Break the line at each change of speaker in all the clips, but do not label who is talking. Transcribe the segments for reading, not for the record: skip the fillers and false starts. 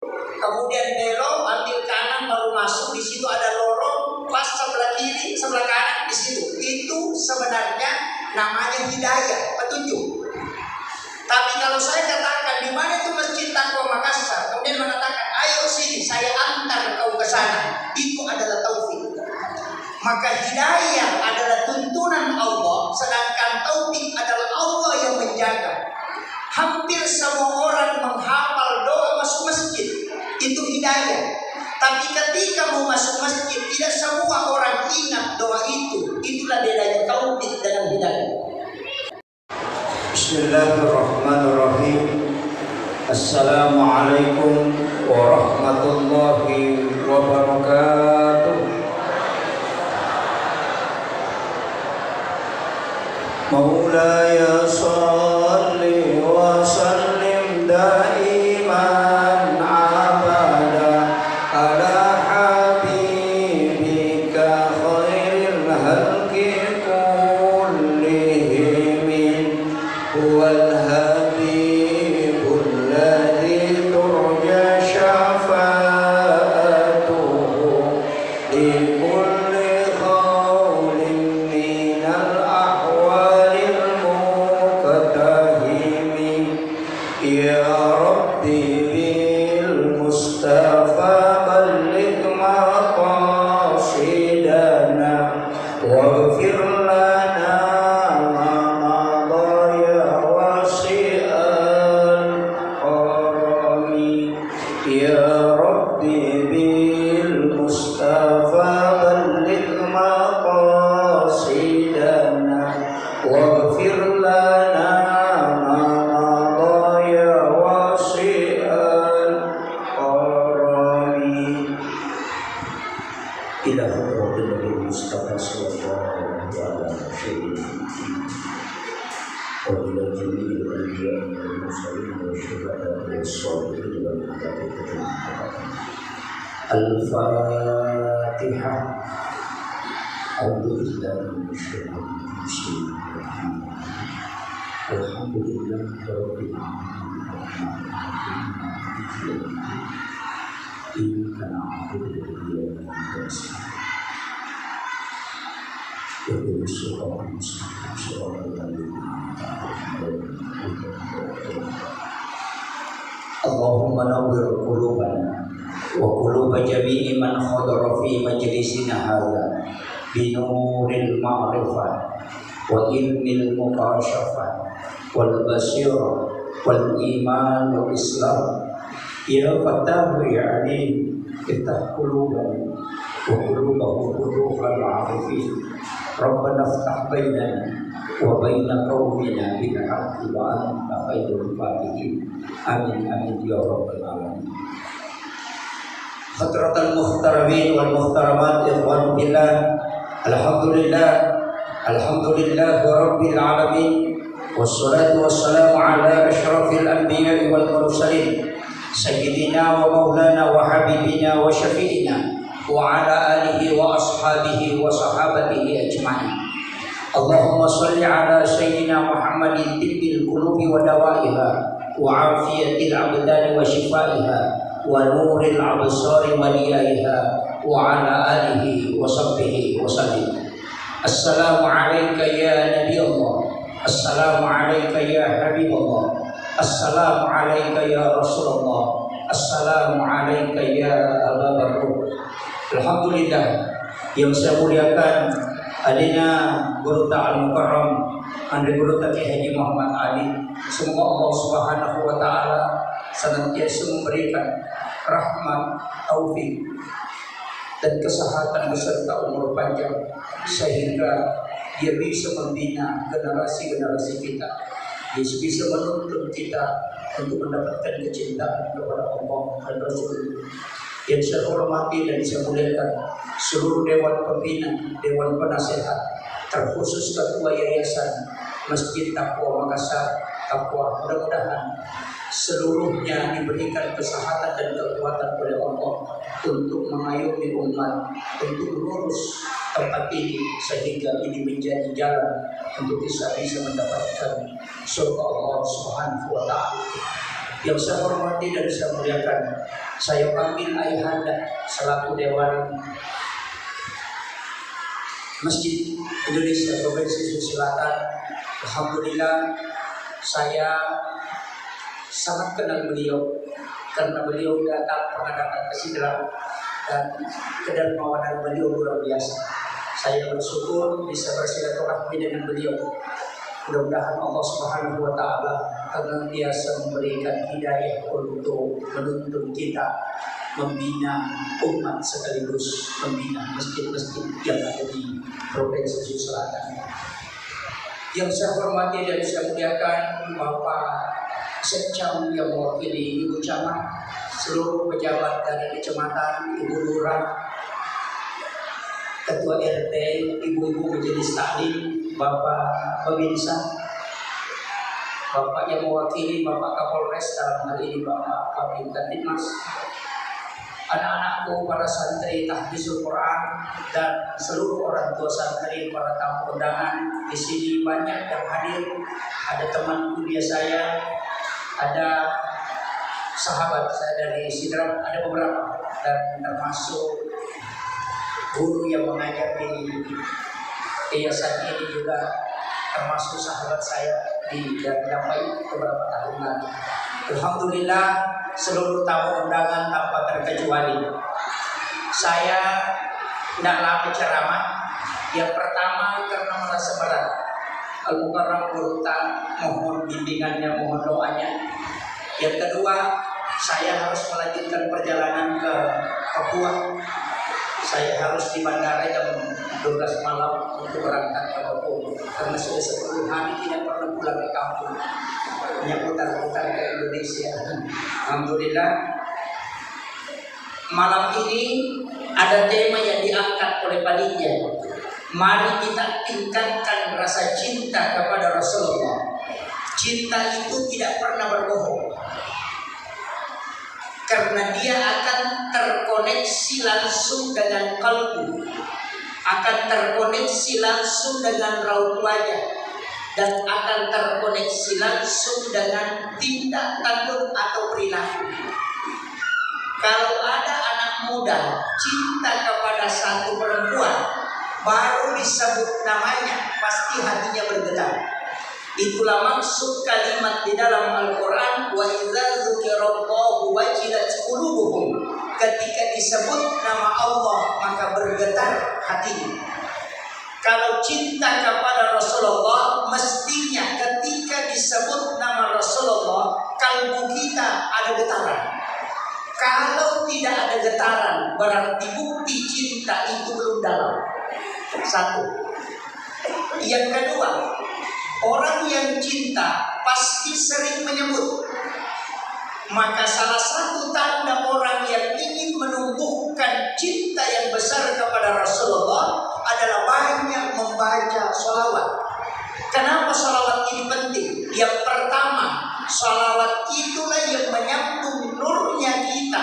kemudian belok, ambil kanan baru masuk. Di situ ada lorong, pas sebelah kiri, sebelah kanan di situ. Itu sebenarnya namanya hidayah, petunjuk. Tapi kalau saya katakan di mana itu Masjid Taqwa Makassar, kemudian mengatakan ayo sini saya antar kau ke sana, itu adalah taufik. Maka hidayah adalah tuntunan Allah, sedangkan taufik adalah Allah yang menjaga. Hampir semua orang menghafal doa masuk masjid, itu hidayah. Tapi ketika mau masuk masjid, tidak semua orang ingat doa itu. Itulah bedanya taufik dengan hidayah.
Bismillahirrahmanirrahim. Assalamualaikum warahmatullahi wabarakatuh. Maulaya salli wa sallim daiman abada ala habibika khairil halqi kullihim huwal habibul ladzi turja syafa'atuhu li kulli qawlin minal ya Rabbi bil Mustafa balligh maqasidana waghfir lana ma madha ya wasi'al karami ya Rabbi bil Mustafa balligh maqasidana waghfir lana ila hadratin Nabi Mustafa sallallahu alaihi wasallam wa ila jami'il anbiya'i wal mursalin wa syuhada'i was-shalihin wal muttaqin. Al-Fatihah. A'udzu billahi minasyaitonir rajim. Alhamdulillahi rabbil alamin. Iyyaka na'budu wa iyyaka nasta'in. Ihdinas siratal mustaqim siratal ladzina an'amta 'alaihim. Allahumma nawwir qulubana wa quluba jami'i man hadara fi majlisina hadza bi nuril ma'rifah wa ilmil mukashafah wal basirah wal iman wal islam. Ya Fattahu ya Alim, iftah qulubana wa qulubahum qulubal 'arifin. Rabbana iftah bainana wa baina qaumina bil haqqi wa anta khairul fatihin. Amin amin ya rabbal alamin. Hadratal muhtaramin wal muhtaramat ikhwan billah. Alhamdulillah rabbil alamin. Wassalatu wassalamu ala asyrafil anbiya'i wal mursalin Sayyidina wa maulana wa habibina wa syafi'ina wa ala alihi wa ashabihi wa sahabatihi ajma'in. Allahumma salli ala Sayyidina Muhammadin tibbil qulubi wa dawaiha wa afiyatil abdani wa shifaiha wa nuril absari wa liyaiha wa ala alihi wa sahbihi wa sallim. Assalamu alayka ya Nabi Allah. Assalamu alayka ya Habib Allah. Assalamu alayka ya Rasulullah. Assalamu alayka ya Aba Bakr. Alhamdulillah yang saya muliakan adina Guru Ta'al Mukarram Andri Guru Taki Haji Muhammad Ali. Semoga Allah Subhanahu wa taala senantiasa memberikan rahmat, taufik dan kesehatan beserta umur panjang sehingga dia bisa membina generasi-generasi kita. Dia bisa menuntun kita untuk mendapatkan kecintaan kepada Allah dan Rasul. Yang saya hormati dan saya muliakan seluruh dewan pembina, dewan penasehat, terkhusus ketua yayasan Masjid Taqwa Makassar. Taqwa, mudah-mudahan seluruhnya diberikan kesehatan dan kekuatan oleh Allah untuk mengayomi umat, untuk mengurus tempat ini sehingga ini menjadi jalan untuk bisa mendapatkan surga Allah Subhanahu wa taala. Yang saya hormati dan saya muliakan, saya panggil Ayahanda selaku Dewan Masjid Indonesia Provinsi Sulawesi Selatan. Alhamdulillah saya sangat kenal beliau karena beliau pernah datang ke Sidrap dan kedermawanan beliau luar biasa. Saya bersyukur bisa bersilaturahmi dengan beliau. Mudah-mudahan Allah Subhanahu wa Ta'ala senantiasa memberikan hidayah untuk menuntun kita membina umat sekaligus membina masjid-masjid yang ada di Provinsi Sulawesi Selatan. Yang saya hormati dan saya muliakan Bapak Sekcam yang mewakili Ibu Camat, seluruh pejabat dari kecamatan, Ibu Lurah, Ketua RT, Ibu-ibu Majelis Taklim, Bapak Pemirsa, Bapak yang mewakili Bapak Kapolres, dalam hal ini Bapak Kabid Kantipmas, anak-anakku, para santri tahfizul Quran, dan seluruh orang tua santri, para tamu undangan. Di sini banyak yang hadir. Ada teman kuliah saya, ada sahabat saya dari Sidrap, ada beberapa, dan termasuk guru yang mengajar di yayasan ini juga termasuk sahabat saya dari Damai beberapa tahun lalu. Alhamdulillah, seluruh tamu undangan tanpa terkecuali. Saya tidak lama ceramah. Yang pertama karena merasa berat. Al-Mukarram Burta, mohon bimbingannya, mohon doanya. Yang kedua, saya harus melanjutkan perjalanan ke Papua. Saya harus di bandara jam 12 malam untuk berangkat ke Papua. Karena sudah 10 hari tidak pernah pulang ke kampung. Hanya putar-putar ke Indonesia. Alhamdulillah. Malam ini ada tema yang diangkat oleh panitia. Mari kita tingkatkan rasa cinta kepada Rasulullah. Cinta itu tidak pernah berbohong. Karena dia akan terkoneksi langsung dengan kalbu, akan terkoneksi langsung dengan raut wajah, dan akan terkoneksi langsung dengan tindak tanduk atau perilaku. Kalau ada anak muda cinta kepada satu perempuan, baru disebut namanya, pasti hatinya bergetar. Itulah maksud kalimat di dalam Al-Quran, wa idza dzukirallahu wajilat qulubuhum. Ketika disebut nama Allah, maka bergetar hatinya. Kalau cinta kepada Rasulullah, mestinya ketika disebut nama Rasulullah, kalbu kita ada getaran. Kalau tidak ada getaran, berarti bukti cinta itu belum dalam. Satu. Yang kedua, orang yang cinta pasti sering menyebut. Maka salah satu tanda orang yang ingin menumbuhkan cinta yang besar kepada Rasulullah adalah banyak membaca sholawat. Kenapa sholawat ini penting? Yang pertama, sholawat itulah yang menyambung nurnya kita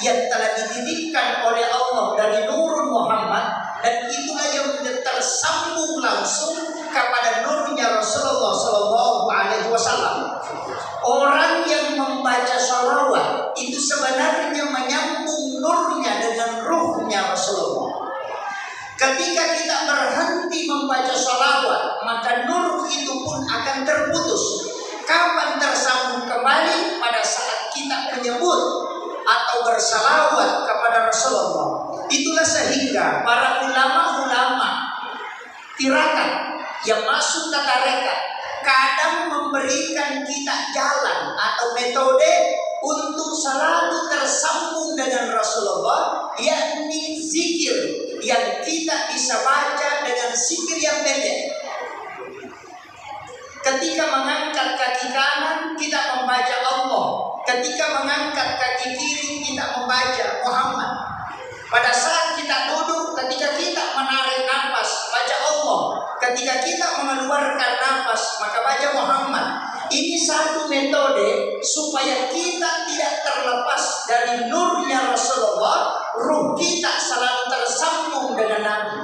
yang telah dititipkan oleh Allah dari Nurul Muhammad, dan itulah yang tersambung langsung kepada nurnya Rasulullah Sallallahu Alaihi Wasallam. Orang yang membaca sholawat itu sebenarnya menyambung nurnya dengan ruhnya Rasulullah. Ketika kita berhenti membaca sholawat, maka nur itu pun akan terputus. Kapan tersambung kembali? Pada saat kita menyebut atau bersalawat kepada Rasulullah. Itulah sehingga para ulama-ulama tirakat yang masuk ke tarekat kadang memberikan kita jalan atau metode untuk selalu tersambung dengan Rasulullah, yakni zikir yang kita bisa baca dengan zikir yang pendek. Ketika mengangkat kaki kanan, kita membaca Allah. Ketika mengangkat kaki kiri, kita membaca Muhammad. Pada saat kita duduk, ketika kita menarik nafas, baca Allah. Ketika kita mengeluarkan nafas, maka baca Muhammad. Ini satu metode supaya kita tidak terlepas dari nurnya Rasulullah. Ruh kita selalu tersambung dengan Nabi.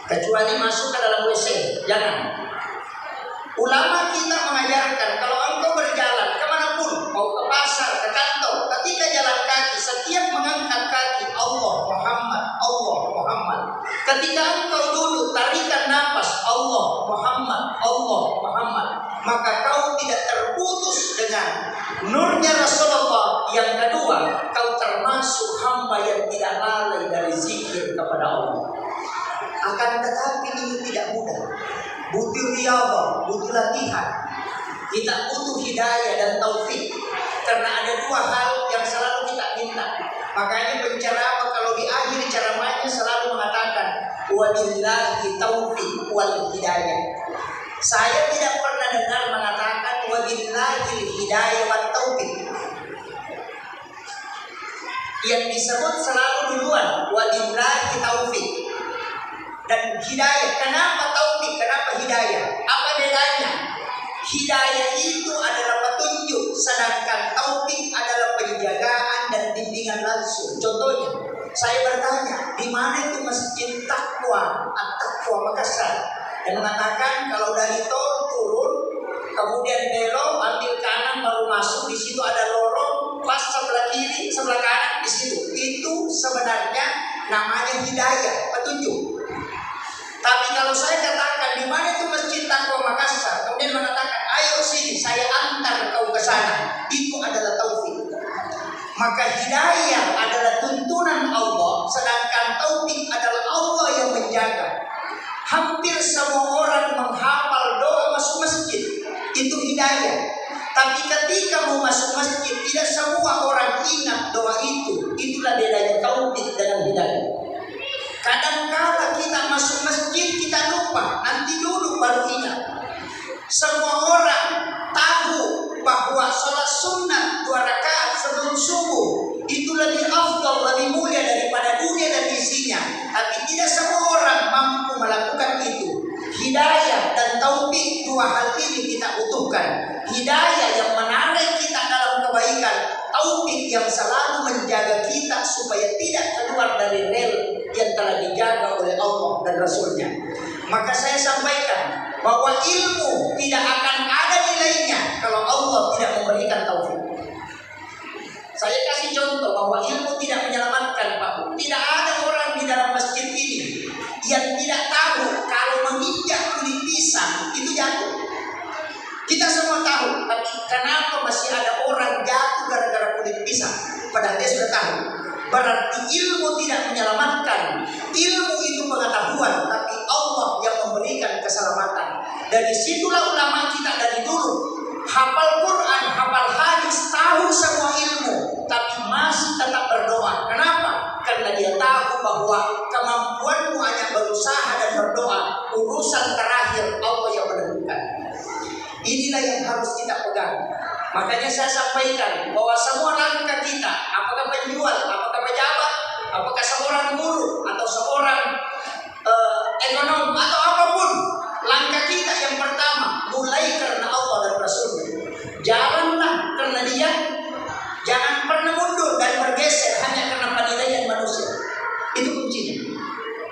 Kecuali masuk ke dalam WC, jangan. Ulama kita mengajarkan kalau engkau
Ketika engkau duduk, tarikan nafas Allah Muhammad, maka kau tidak terputus dengan nurnya Rasulullah. Yang kedua, kau termasuk hamba yang tidak lalai dari zikir kepada Allah. Akan tetapi ini tidak mudah, butuh riyadhah, butuh latihan. Kita butuh hidayah dan taufik, karena ada dua hal yang selalu kita minta. Makanya penceramah kalau di akhir ceramahnya selalu mengatakan wabillahi taufik wal hidayah. Saya tidak pernah dengar mengatakan wabillahi hidayah wat taufik. Yang disebut selalu duluan wabillahi taufik dan hidayah. Kenapa taufik? Kenapa hidayah? Apa bedanya? Hidayah itu adalah petunjuk, sedangkan taufik adalah penjagaan dan bimbingan langsung. Contohnya, saya bertanya, di mana itu Masjid Taqwa, At-Taqwa Makassar? Dan mengatakan kalau dari tol turun, kemudian belok, ambil kanan baru masuk, di situ ada lorong, pas sebelah kiri, sebelah kanan di situ. Itu sebenarnya namanya hidayah, petunjuk. Tapi kalau saya katakan di mana itu Masjid Taqwa Makassar, kemudian mengatakan ayo sini saya antar kau ke sana, itu adalah taufik. Maka hidayah adalah tuntunan Allah, sedangkan taufik adalah Allah yang menjaga. Hampir semua orang menghafal doa masuk masjid, itu hidayah. Tapi ketika mau masuk masjid, tidak semua orang ingat doa itu. Itulah bedanya taufik dengan hidayah. Kadang-kala kita masuk masjid kita lupa, nanti dulu baru ingat. Semua orang tahu bahwa sholat sunnah 2 rakaat sebelum subuh itu lebih afdal, lebih mulia daripada dunia dan isinya. Tapi tidak semua orang mampu melakukan itu. Hidayah dan taufik, dua hal ini kita butuhkan. Hidayah yang menarik kita dalam kebaikan, taufik yang selalu menjaga kita supaya tidak keluar dari rel yang telah dijaga oleh Allah dan Rasulnya. Maka saya sampaikan bahwa ilmu tidak akan ada nilainya kalau Allah tidak memberikan taufik. Saya kasih contoh bahwa ilmu tidak menyelamatkan, Pak. Tidak ada orang di dalam masjid ini yang tidak tahu kalau menginjak kulit pisang itu jatuh. Kita semua tahu, tapi kenapa masih ada orang jatuh gara-gara kulit pisang? Padahal dia sudah tahu. Berarti ilmu tidak menyelamatkan. Ilmu itu pengetahuan, tapi Allah yang memberikan keselamatan. Dari situlah ulama kita dari dulu hafal Quran, hafal hadis, tahu semua ilmu, tapi masih tetap berdoa. Kenapa? Karena dia tahu bahwa kemampuanmu hanya berusaha dan berdoa. Urusan terakhir Allah yang menentukan. Inilah yang harus kita pegang. Makanya saya sampaikan bahwa semua langkah kita, apakah penjual, apakah pejabat, apakah seorang guru atau seorang ekonom atau apapun, langkah kita yang pertama mulai karena Allah dan Rasulnya. Jalanlah karena Dia, jangan pernah mundur dan bergeser hanya karena penilaian manusia. Itu kuncinya.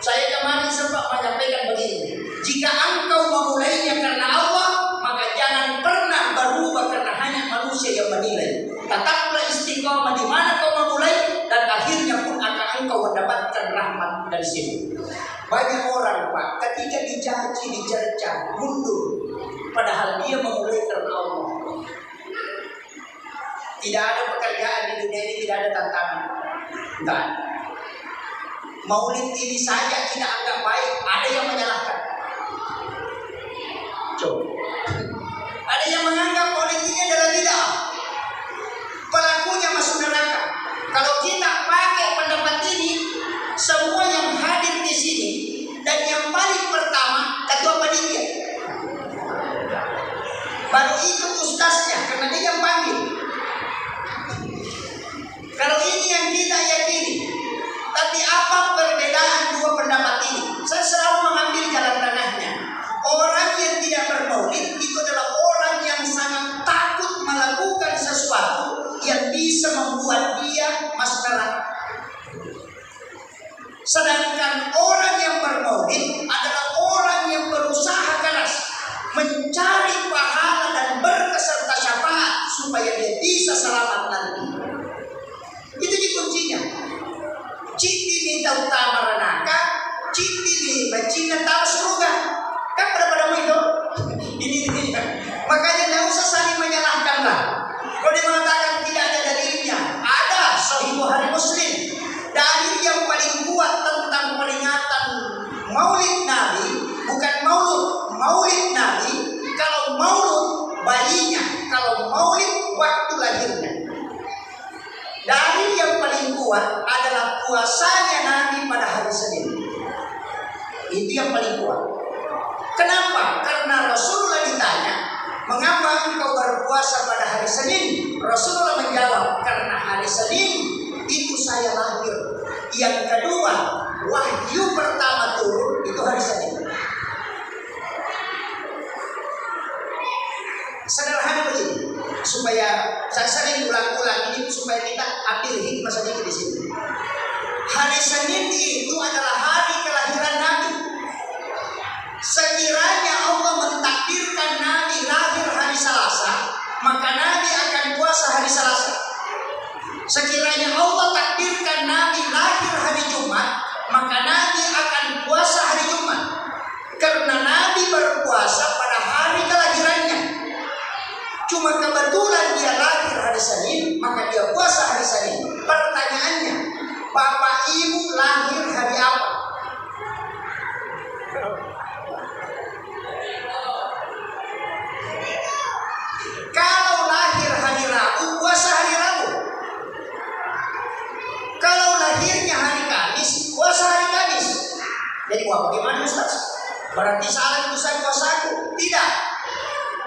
Saya kemarin sempat menyampaikan begini: jika engkau memulainya karena Allah, maka jangan pernah berubah karena hanya manusia yang menilai. Tetaplah istiqomah di mana kau memulai, dan akhirnya pun akan engkau mendapatkan rahmat dari situ. Banyak orang, Pak, ketika dicaci, dicerca, mundur, padahal dia memulai karena Allah. Tidak ada pekerjaan di dunia ini, tidak ada tantangan. Enggak. Maulid ini saja kita anggap baik, ada yang menyalahkan. Coba. Ada yang menganggap maulid ini adalah bid'ah. Pelakunya masuk neraka. Kalau kita pakai pendapat ini, semua yang hadir di sini dan yang paling pertama ketua panitia, baru ikut ustaznya karena dia yang panggil. Kalau ini yang kita yakini. Tapi apa perbedaan dua pendapat ini? Saya selalu mengambil jalan tengahnya. Orang yang tidak bermaulid itu adalah orang yang sangat takut melakukan sesuatu yang bisa membuat dia masuk neraka. Sedangkan orang yang bermaulid adalah orang yang berusaha keras mencari pahala dan berkeserta syafaat supaya dia bisa selamat nanti. Itu kuncinya. Citi minta utama ranaka, citi tidak tahu surga. Kan pada itu. Ini intinya. Makanya tidak usah saling menyalahkan lah. Kalau dia mengatakan tidak ada dalilnya, ada Sahih Bukhari Muslim. Dalil yang paling kuat tentang peringatan Maulid Nabi bukan Maulid Nabi. Kalau Maulud bayinya, kalau Maulid waktu lahirnya. Dalil yang paling kuat adalah puasanya Nabi pada hari Senin. Itu yang paling kuat. Kenapa? Karena Rasulullah ditanya, mengapa engkau berpuasa pada hari Senin? Rasulullah menjawab, karena hari Senin itu saya lahir. Yang kedua, wahyu pertama turun itu hari Senin. Sederhana begini, supaya saya sering ulang-ulang ini supaya kita ambil hikmah sedikit di sini. Hari Senin itu adalah hari kelahiran Nabi. Sekiranya Allah mentakdirkan Nabi lahir hari Selasa, maka Nabi akan puasa hari Selasa. Sekiranya Allah takdirkan Nabi lahir hari Jumat, maka Nabi akan puasa hari Jumat. Karena Nabi berpuasa pada hari kelahirannya. Cuma kebetulan dia lahir hari Senin, maka dia puasa hari Senin. Pertanyaannya, Bapak Ibu lahir hari apa? Kalau lahir hari Rabu, puasa hari Rabu. Kalau lahirnya hari Kamis, puasa hari Kamis. Jadi bagaimana Ustaz? Berarti salah itu saya puasaku? Tidak.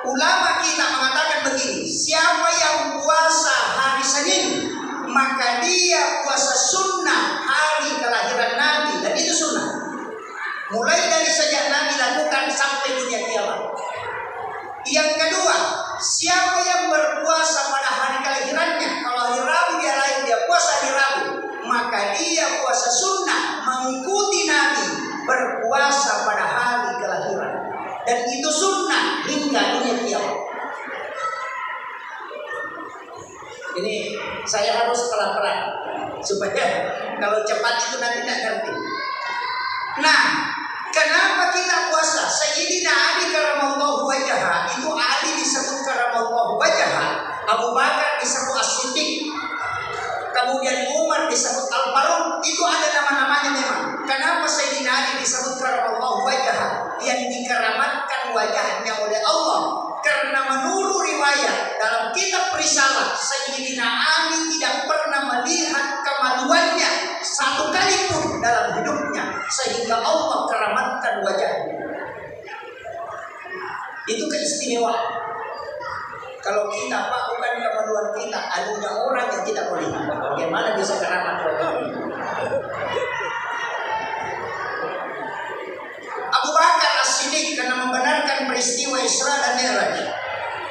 Ulama kita mengatakan begini, siapa yang puasa hari Senin, maka dia puasa sunnah hari kelahiran Nabi. Dan itu sunnah. Mulai dari sejak Nabi lakukan sampai dunia kiamat. Yang kedua, siapa yang berpuasa pada hari kelahirannya, kalau hari Rabu dia lahir, dia puasa hari Rabu, maka dia puasa sunnah mengikuti Nabi berpuasa pada hari kelahiran. Dan itu sunnah hingga dunia kiamat. Ini saya harus pelan-pelan supaya kalau cepat itu nanti tidak ngerti. Nah, kenapa kita puasa? Sayyidina Ali karamallahu wajhah, itu Ali disebut karamallahu wajhah, Abu Bakar disebut As-Siddiq, kemudian Umar disebut Al-Faruq. Itu ada nama-namanya memang. Kenapa Sayyidina Ali disebut karamallahu wajhah, yang dikeramatkan wajahnya oleh Allah? Karena menurut riwayat dalam kitab Risalah, Sayyidina Ali tidak pernah melihat kemaluannya satu kali pun dalam hidupnya, sehingga Allah keramatkan wajahnya. Itu keistimewaan. Kalau kita Pak, bukan kemaluan kita, anunya orang yang kita boleh. Bagaimana bisa keramat wajahnya? Abu Bakar As-Siddiq karena membenarkan peristiwa Isra dan Mi'raj.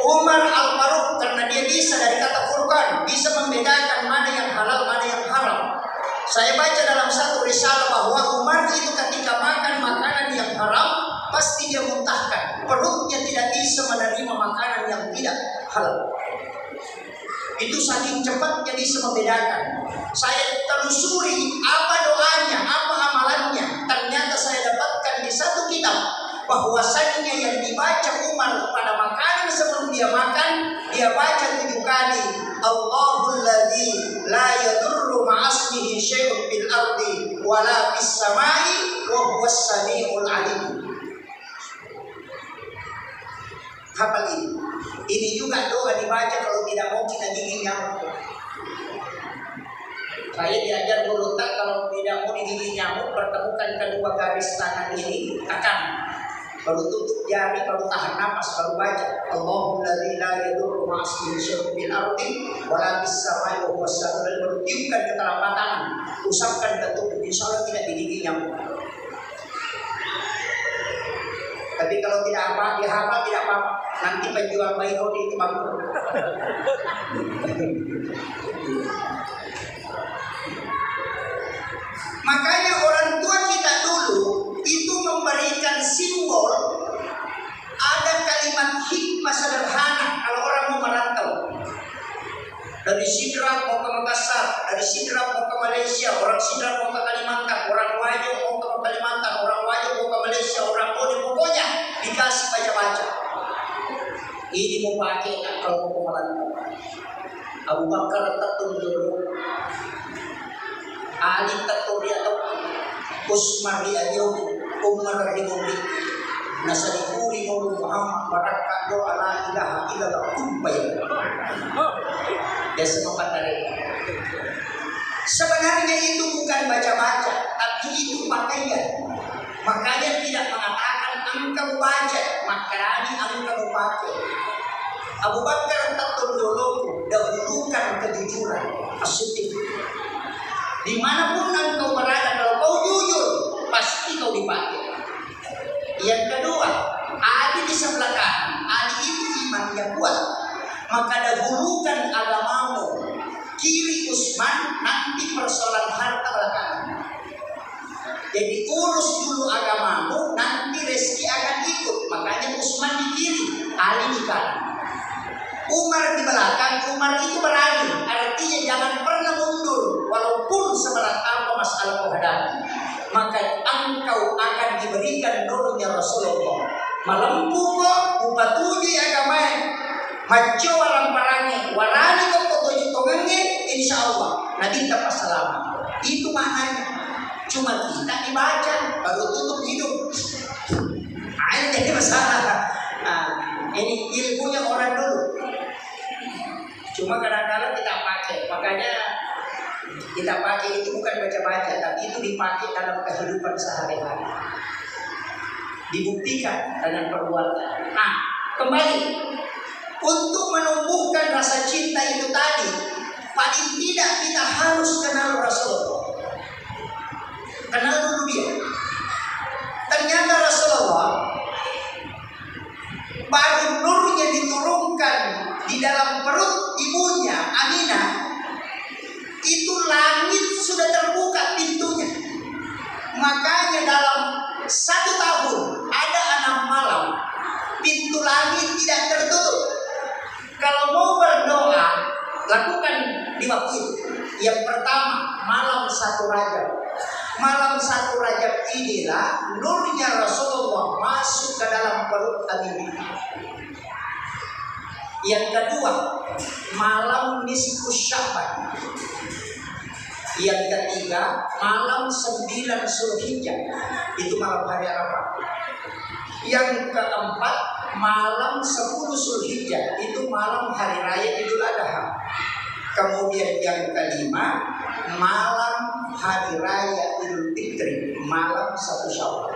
Umar Al-Faruq karena dia bisa dari kata Furqan, bisa membedakan mana yang halal, mana yang haram. Saya baca dalam satu risalah bahwa Umar itu ketika makan makanan yang haram, pasti dia muntahkan. Perutnya tidak bisa menerima makanan yang tidak halal. Itu saking cepat dia bisa membedakan. Saya telusuri apa doanya, apa amalannya. Ternyata saya dapatkan di satu kitab bahwasannya yang dibaca Umar pada makanan sebelum dia makan, dia baca 7 kali, Allahul ladzi la yadurru ma'asmihi syai'un fil ardi wala fis samai wa huwas samiul alim. Hafal ini. Ini juga doa dibaca kalau tidak mau kita gigit nyamuk. Saya diajar guru tak, kalau tidak mau digigit nyamuk, pertemukan kedua garis tangan ini, tekan. Baru tutup jari, baru tahan napas, baru baca. Allahumma la yadurru ma'asmihi syai'un fil ardi wala fis samai wa huwas samiul alim. Baru tiupkan ke telapak tangan, usapkan ke tubuh, insyaallah tidak digigit nyamuk. Tapi kalau tidak apa, dihafal tidak apa-apa. Nanti penjual bayi roti itu bangkrut. Makanya orang tua kita dulu itu memberikan simbol. Ada kalimat hikmah sederhana kalau orang mau merantau. Dari Sidrap mau ke Makassar, dari Sidrap mau ke Malaysia, orang Sidrap mau ke Kalimantan, orang Wajo mau ke Kalimantan, orang Wajo mau ke Malaysia. dikasih baca-baca. Ini mau pakai kalau mau kemalan. Abu Bakar tatul dulu, Ali tatul dia atau Usman di Ayyub, Umar di Mubin, Nasadikuri Muhammad Barakat doa la ilaha illallah kumpai. Dia semua patari. Sebenarnya itu bukan baca-baca, tapi itu pakaian. Makanya tidak mengatakan engkau baca, makanya engkau pakai. Abu Bakar tatul dulu, dahulukan kejujuran, as-siddiq. Dimanapun engkau berada, kalau kau jujur, pasti kau dipakai. Yang kedua, Ali di sebelah kanan, Ali itu imannya kuat, maka dahulukan agamamu. Kiri Utsman, nanti persoalan harta belakangan. Jadi urus dulu agamamu, nanti rezeki akan ikut. Makanya Utsman di kiri, Ali di kanan. Umar di belakang, Umar itu berani. Artinya jangan pernah mundur, walaupun seberat apa masalah kau hadapi. Maka engkau akan diberikan nurnya Rasulullah. Malampu kok, upatuji agamanya. Maco orang parangi, warani kok kotoji tongenge, insya Allah. Nanti tak masalah. Itu maknanya. Cuma kita dibaca, baru tutup hidup. Ini jadi masalah. Nah, ini ilmunya orang dulu. Cuma kadang-kadang kita pakai, makanya kita pakai itu bukan baca-baca, tapi itu dipakai dalam kehidupan sehari-hari. Dibuktikan dengan perbuatan. Nah, kembali untuk menumbuhkan rasa cinta itu tadi, paling tidak kita harus kenal Rasulullah. Kenal dulu dia. Ternyata Rasulullah baru nurnya diturunkan di dalam perut ibunya Aminah, itu langit sudah terbuka pintunya. Makanya dalam 1 tahun ada 6 malam pintu langit tidak tertutup. Kalau mau berdoa, lakukan di waktu itu. Yang pertama, malam 1 Rajab. Malam 1 Rajab inilah nurnya Rasulullah masuk ke dalam perut Aminah. Yang kedua, malam nisfus Sya'ban. Yang ketiga, malam 9 Zulhijjah. Itu malam hari Arafah. Yang keempat, malam 10 Zulhijjah. Itu malam hari raya Idul Adha. Kemudian yang kelima, malam hari raya Idul Fitri, malam 1 Syawal.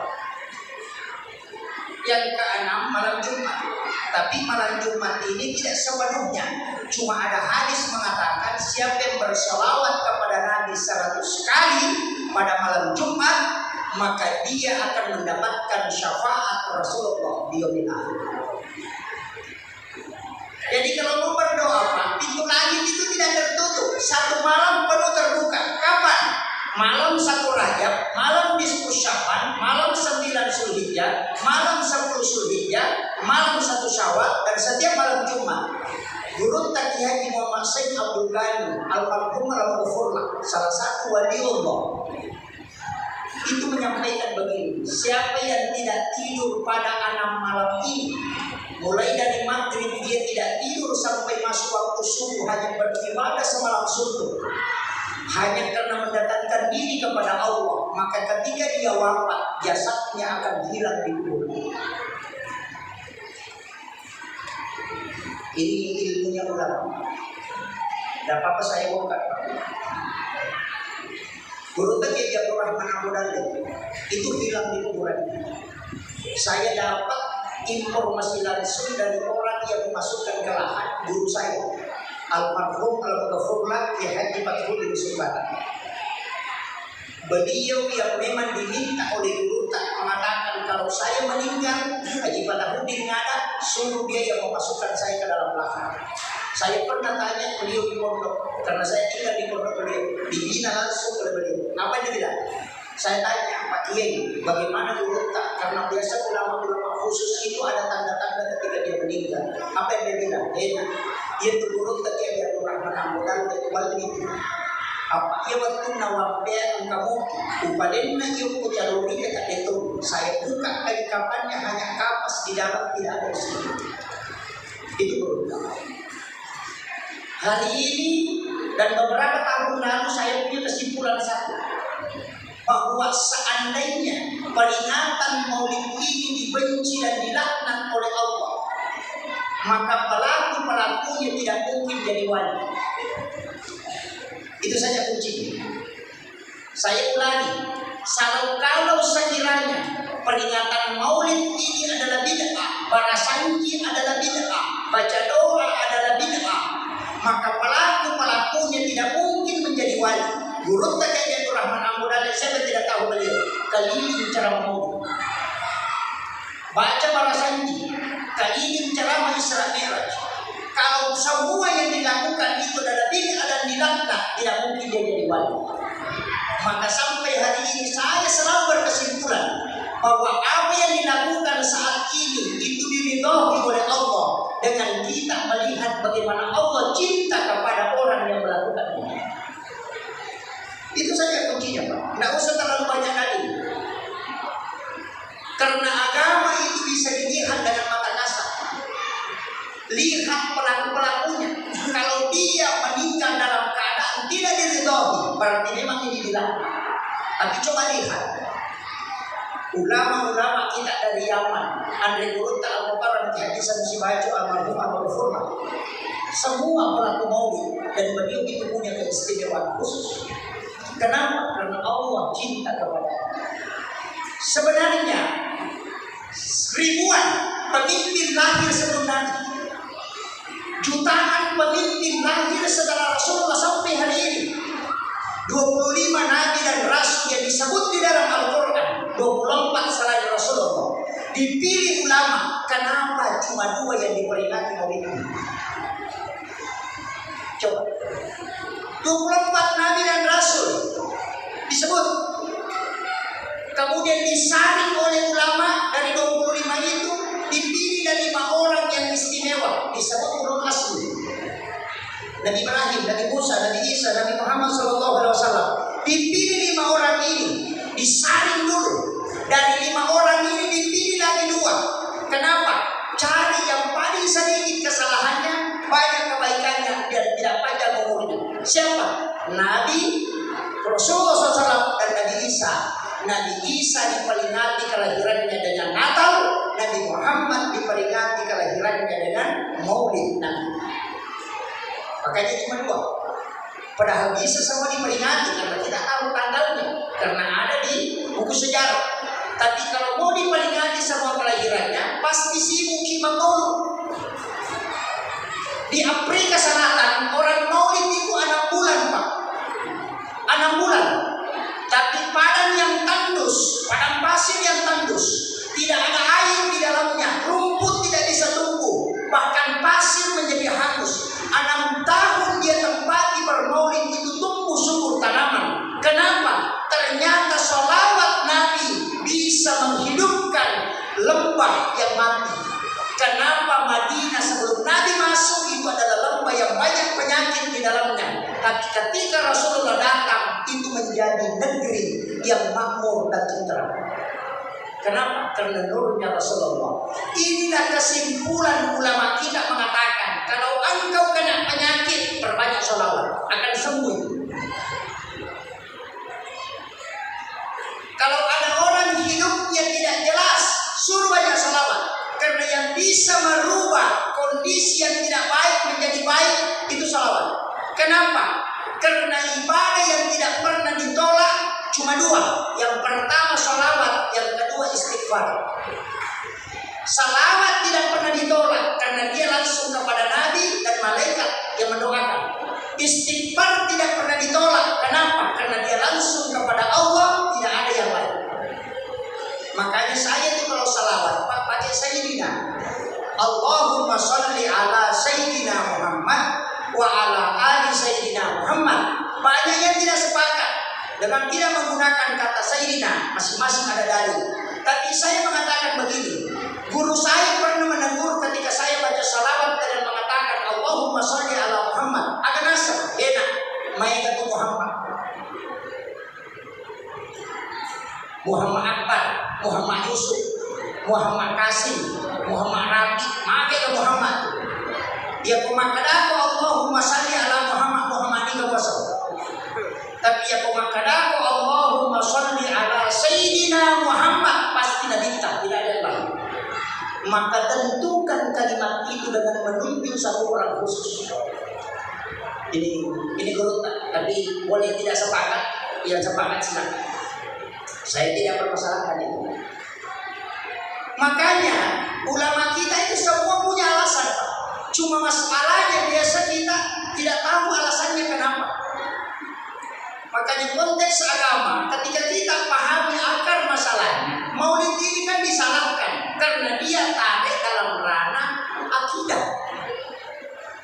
Yang keenam, malam Jumat. Tapi malam Jumat ini tidak sepenuhnya. Cuma ada hadis mengatakan siapa yang berselawat kepada Nabi 100 kali pada malam Jumat, maka dia akan mendapatkan syafaat Rasulullah di yaumil akhir. Jadi kalau mau berdoa, Pak, pintu langit itu tidak tertutup. 1 malam penuh terbuka. Kapan? Malam 1 Rajab, malam nisfus Sya'ban, malam 9 Zulhijjah, malam 10 Zulhijjah, malam 1 Syawal, dan setiap malam Jumat. Guru Taqi Haji Muhammad Said Abdul Ghani Almarhum Al-Ghafurlah, salah satu waliullah, itu menyampaikan begini: siapa yang tidak tidur pada 6 malam ini, mulai dari maghrib dia tidak tidur sampai masuk waktu subuh, hanya beribadah semalam suntuk, hanya karena mendekatkan diri kepada Allah, maka ketika dia wafat, jasadnya akan hilang di bumi. Ini ilmunya ulama. Tidak apa-apa saya buka. Guru Taqi Abdul Rahman Abu Dalil itu hilang di kuburan. Saya dapat informasi langsung dari orang yang memasukkan ke lahan guru saya, Almarhum Al-Ghafurlah Kiai Haji Fathul bin Subatan. Beliau yang memang diminta oleh guru tak mengatakan kalau saya meninggal, Haji Fathul ada, suruh dia yang memasukkan saya ke dalam lahan. Saya pernah tanya beliau di pondok, karena saya tinggal di pondok beliau, dibina langsung oleh beliau. Apa dia bilang? Saya tanya, Pak Kiai, bagaimana guru tak? Karena biasa ulama-ulama khusus itu ada tanda-tanda ketika dia meninggal. Apa yang dia bilang? Enak. Dia guru tak dia Rahman Amudan wali. Apa ia waktu nawabnya ang kamu upaden na yung kujaluri dekat itu. Saya buka dari kapannya hanya kapas di dalam, tidak ada isi. Itu berulang. Hari ini dan beberapa tahun lalu saya punya kesimpulan satu, bahwa seandainya peringatan Maulid ini dibenci dan dilaknat oleh Allah, maka pelaku-pelakunya tidak mungkin jadi wali. Itu saja kuncinya. Saya ulangi, kalau sekiranya peringatan Maulid ini adalah bid'ah, barasanji adalah bid'ah, baca doa adalah bid'ah, maka pelaku-pelakunya tidak mungkin menjadi wali. Guru Taqiyyatur Rahman Amudali, saya tidak tahu beliau keliling ceramah Maulid, baca barasanji, keliling ceramah Isra Mi'raj. Kalau semua yang dilakukan itu adalah bid'ah dan dilaknat, tidak mungkin dia jadi wali. Maka sampai hari ini saya selalu berkesimpulan bahwa apa yang dilakukan saat ini itu diridhoi oleh Allah dengan kita melihat bagaimana Allah cinta kepada orang yang melakukan ini. Itu saja kuncinya, Pak. Tidak usah terlalu banyak lagi. Karena agama itu bisa dilihat dengan mata kasar. Lihat pelaku-pelakunya. Kalau dia meninggal dalam keadaan tidak diridhoi, berarti memang ini dilaknat. Tapi coba lihat ulama-ulama kita dari Yaman, Andre Gurunta Al-Mukarram, Hadisan si Baju Almarhum Abu Furman, semua pelaku Maulid, dan beliau itu punya keistimewaan khusus. Kenapa? Karena Allah cinta kepada. Sebenarnya ribuan pemimpin lahir sebelum Nabi, jutaan pemimpin lahir setelah Rasulullah sampai hari ini. 25 nabi dan rasul yang disebut di dalam Al-Quran, 24 selain Rasulullah. Dipilih ulama, kenapa cuma 2 yang diperingati Maulid ini? Coba, 24 nabi dan rasul disebut, kemudian disaring oleh ulama. Dari 25 itu dipilih dari 5 orang yang istimewa, disebut ulul asli. Nabi Ibrahim, Nabi Musa, Nabi Isa, Nabi Muhammad SAW. Dipilih 5 orang ini, disaring dulu. Dari 5 orang ini dipilih lagi 2. Kenapa? Cari yang paling sedikit kesalahannya, banyak kebaikannya, dan tidak panjang umurnya. Siapa? Nabi Rasulullah SAW dan Nabi Isa. Nabi Isa diperingati kelahirannya dengan Natal, Nabi Muhammad diperingati kelahirannya dengan Maulid Nabi. Makanya cuma 2. Padahal bisa semua diperingati karena kita tahu tanggalnya, karena ada di buku sejarah. Tapi kalau mau diperingati semua kelahirannya, pasti sibuk Imam Maulid. Di Afrika Selatan orang Maulid itu 6 bulan, Pak. 6 bulan. Tapi padang yang tandus, padang pasir yang tandus, tidak ada air di dalamnya, rumput tidak bisa tumbuh, bahkan pasir menjadi hangus. 6 tahun dia tempati bermaulid itu tumbuh subur tanaman. Kenapa? Ternyata sholawat Nabi bisa menghidupkan lembah yang mati. Kenapa Madinah sebelum Nabi masuk itu adalah lembah yang banyak penyakit di dalamnya. Tapi ketika Rasulullah datang itu menjadi negeri yang makmur dan tentram. Kenapa? Karena nurnya Rasulullah. Inilah kesimpulan ulama kita mengatakan, kalau engkau kena penyakit, perbanyak sholawat, akan sembuh. Kalau ada orang hidupnya tidak jelas, suruh banyak sholawat. Karena yang bisa merubah kondisi yang tidak baik menjadi baik, itu sholawat. Kenapa? Karena ibadah yang tidak pernah ditolak cuma 2. Yang pertama sholawat, yang kedua istighfar. Salawat tidak pernah ditolak karena dia langsung kepada Nabi dan malaikat yang mendoakan. Istighfar tidak pernah ditolak. Kenapa? Karena dia langsung kepada Allah, tidak ada yang lain. Makanya saya itu kalau salawat, Pak, pakai Sayyidina. Allahumma sholli ala Sayyidina Muhammad wa ala ali Sayyidina Muhammad. Banyak yang tidak sepakat dengan tidak menggunakan kata Sayyidina, masing-masing ada dalil. Tapi saya mengatakan begini, guru saya pernah menegur ketika saya baca salawat dan mengatakan Allahumma sholli ala Muhammad. Agak nasab, enak. Mereka itu Muhammad Akbar, Muhammad Yusuf, Muhammad Kasim, Muhammad Rabi, mereka Muhammad. Dia pemakadako Allahumma salli ala Muhammad Muhammadika wasal. Tapi ya pemakadako Allahumma salli ala Sayyidina Muhammad, pasti Nabi tidak ada yang lain. Maka tentukan kalimat itu dengan menunjuk satu orang khusus. Ini guru, tapi boleh tidak sepakat, yang sepakat silakan. Saya tidak bermasalahkan itu. Makanya ulama kita itu semua punya alasan, Pak. Cuma masalahnya biasa kita tidak tahu alasannya kenapa. Makanya konteks agama, ketika kita pahami akar masalahnya, maulid ini kan disalahkan karena dia tarik dalam ranah akidah.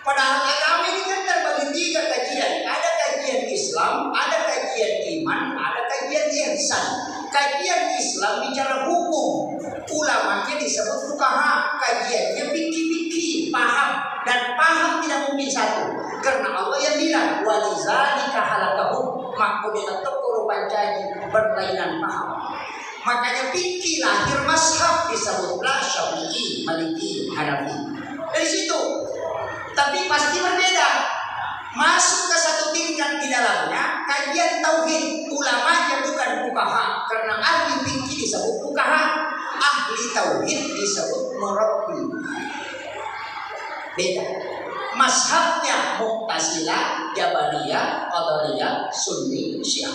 Padahal agama ini kan terbagi 3 kajian. Ada kajian Islam, ada kajian iman, ada kajian ihsan. Kajian Islam bicara hukum, ulamanya disebut fuqaha. Kajiannya fikih, paham, dan paham tidak mungkin satu. Karena Allah yang bilang walizalika halakahum makulina tukuru pancaji berlainan paham. Makanya fikih lahir mazhab disebutlah Syafi'i, Maliki, Hanafi. Dari situ. Tapi pasti berbeda. Masuk ke satu tingkat di dalamnya kajian tauhid, ulamanya bukan fuqaha. Karena ahli fikih disebut fuqaha, ahli tauhid disebut murabbi. Beda. Mazhabnya Mu'tazilah, Jabariyah, Qadariyah, Sunni, Syiah.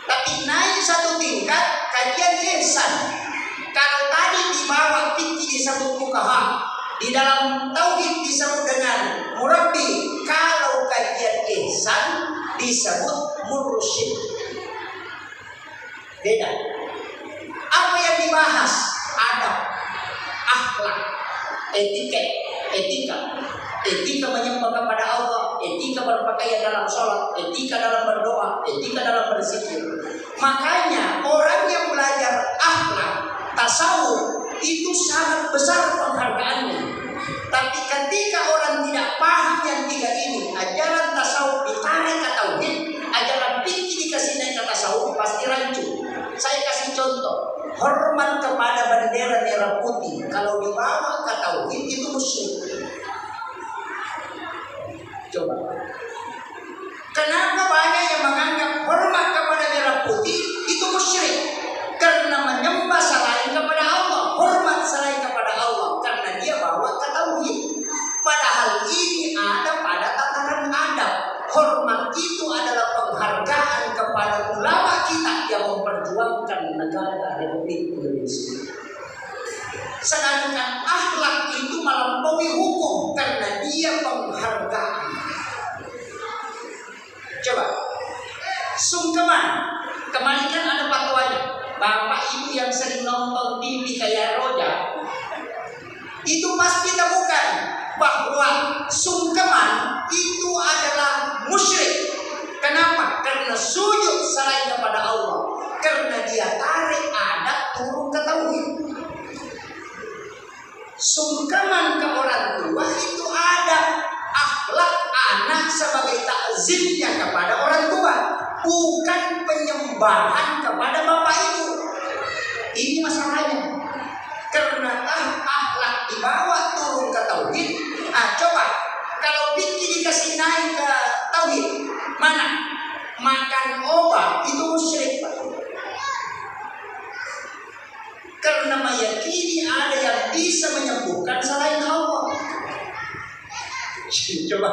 Tapi naik satu tingkat kajian ihsan. Kalau tadi di bawah fikih disebut fuqaha, di dalam tauhid disebut dengan murabbi, kalau kajian ihsan disebut mursyid. Beda. Apa yang dibahas? Adab, akhlak, etika menyembah kepada Allah, etika berpakaian dalam sholat, etika dalam berdoa, etika dalam berzikir. Makanya orang yang belajar akhlak, tasawuf itu sangat besar penghargaannya. Tapi ketika orang tidak paham yang 3 ini, ajaran tasawuf ditarik ke tauhid, ajaran fikih dikasih naik ke tasawuf, pasti rancu. Saya kasih contoh, hormat kepada bendera merah putih kalau dibawa ke tauhid itu musyrik. Coba. Kenapa banyak yang menganggap hormat kepada merah putih itu musyrik? Karena menyembah selain kepada Allah, hormat selain kepada Allah, karena dia bawa ke tauhid. Padahal ini ada pada tataran adab. Hormat itu adalah penghargaan kepada ulama kita yang memperjuangkan negara Republik Indonesia. Sedangkan akhlak itu melampaui hukum karena dia penghargaan. Coba, sungkeman, kemarin kan ada fatwanya. Bapak ibu yang sering nonton TV kayak Roja, itu pasti temukan bahwa sungkeman itu adalah musyrik. Kenapa? Karena sujud selain kepada Allah. Karena dia tarik adat turun ke tauhid. Sungkeman ke orang tua itu adab, akhlak anak sebagai takzimnya kepada orang tua, bukan penyembahan kepada bapak ibu. Ini masalahnya. Karena akhlak dibawa turun ke tauhid. Coba kalau fikih dikasih naik ke tauhid, mana? Makan obat itu musyrik, Pak. Karena meyakini ada yang bisa menyembuhkan selain Allah. Coba,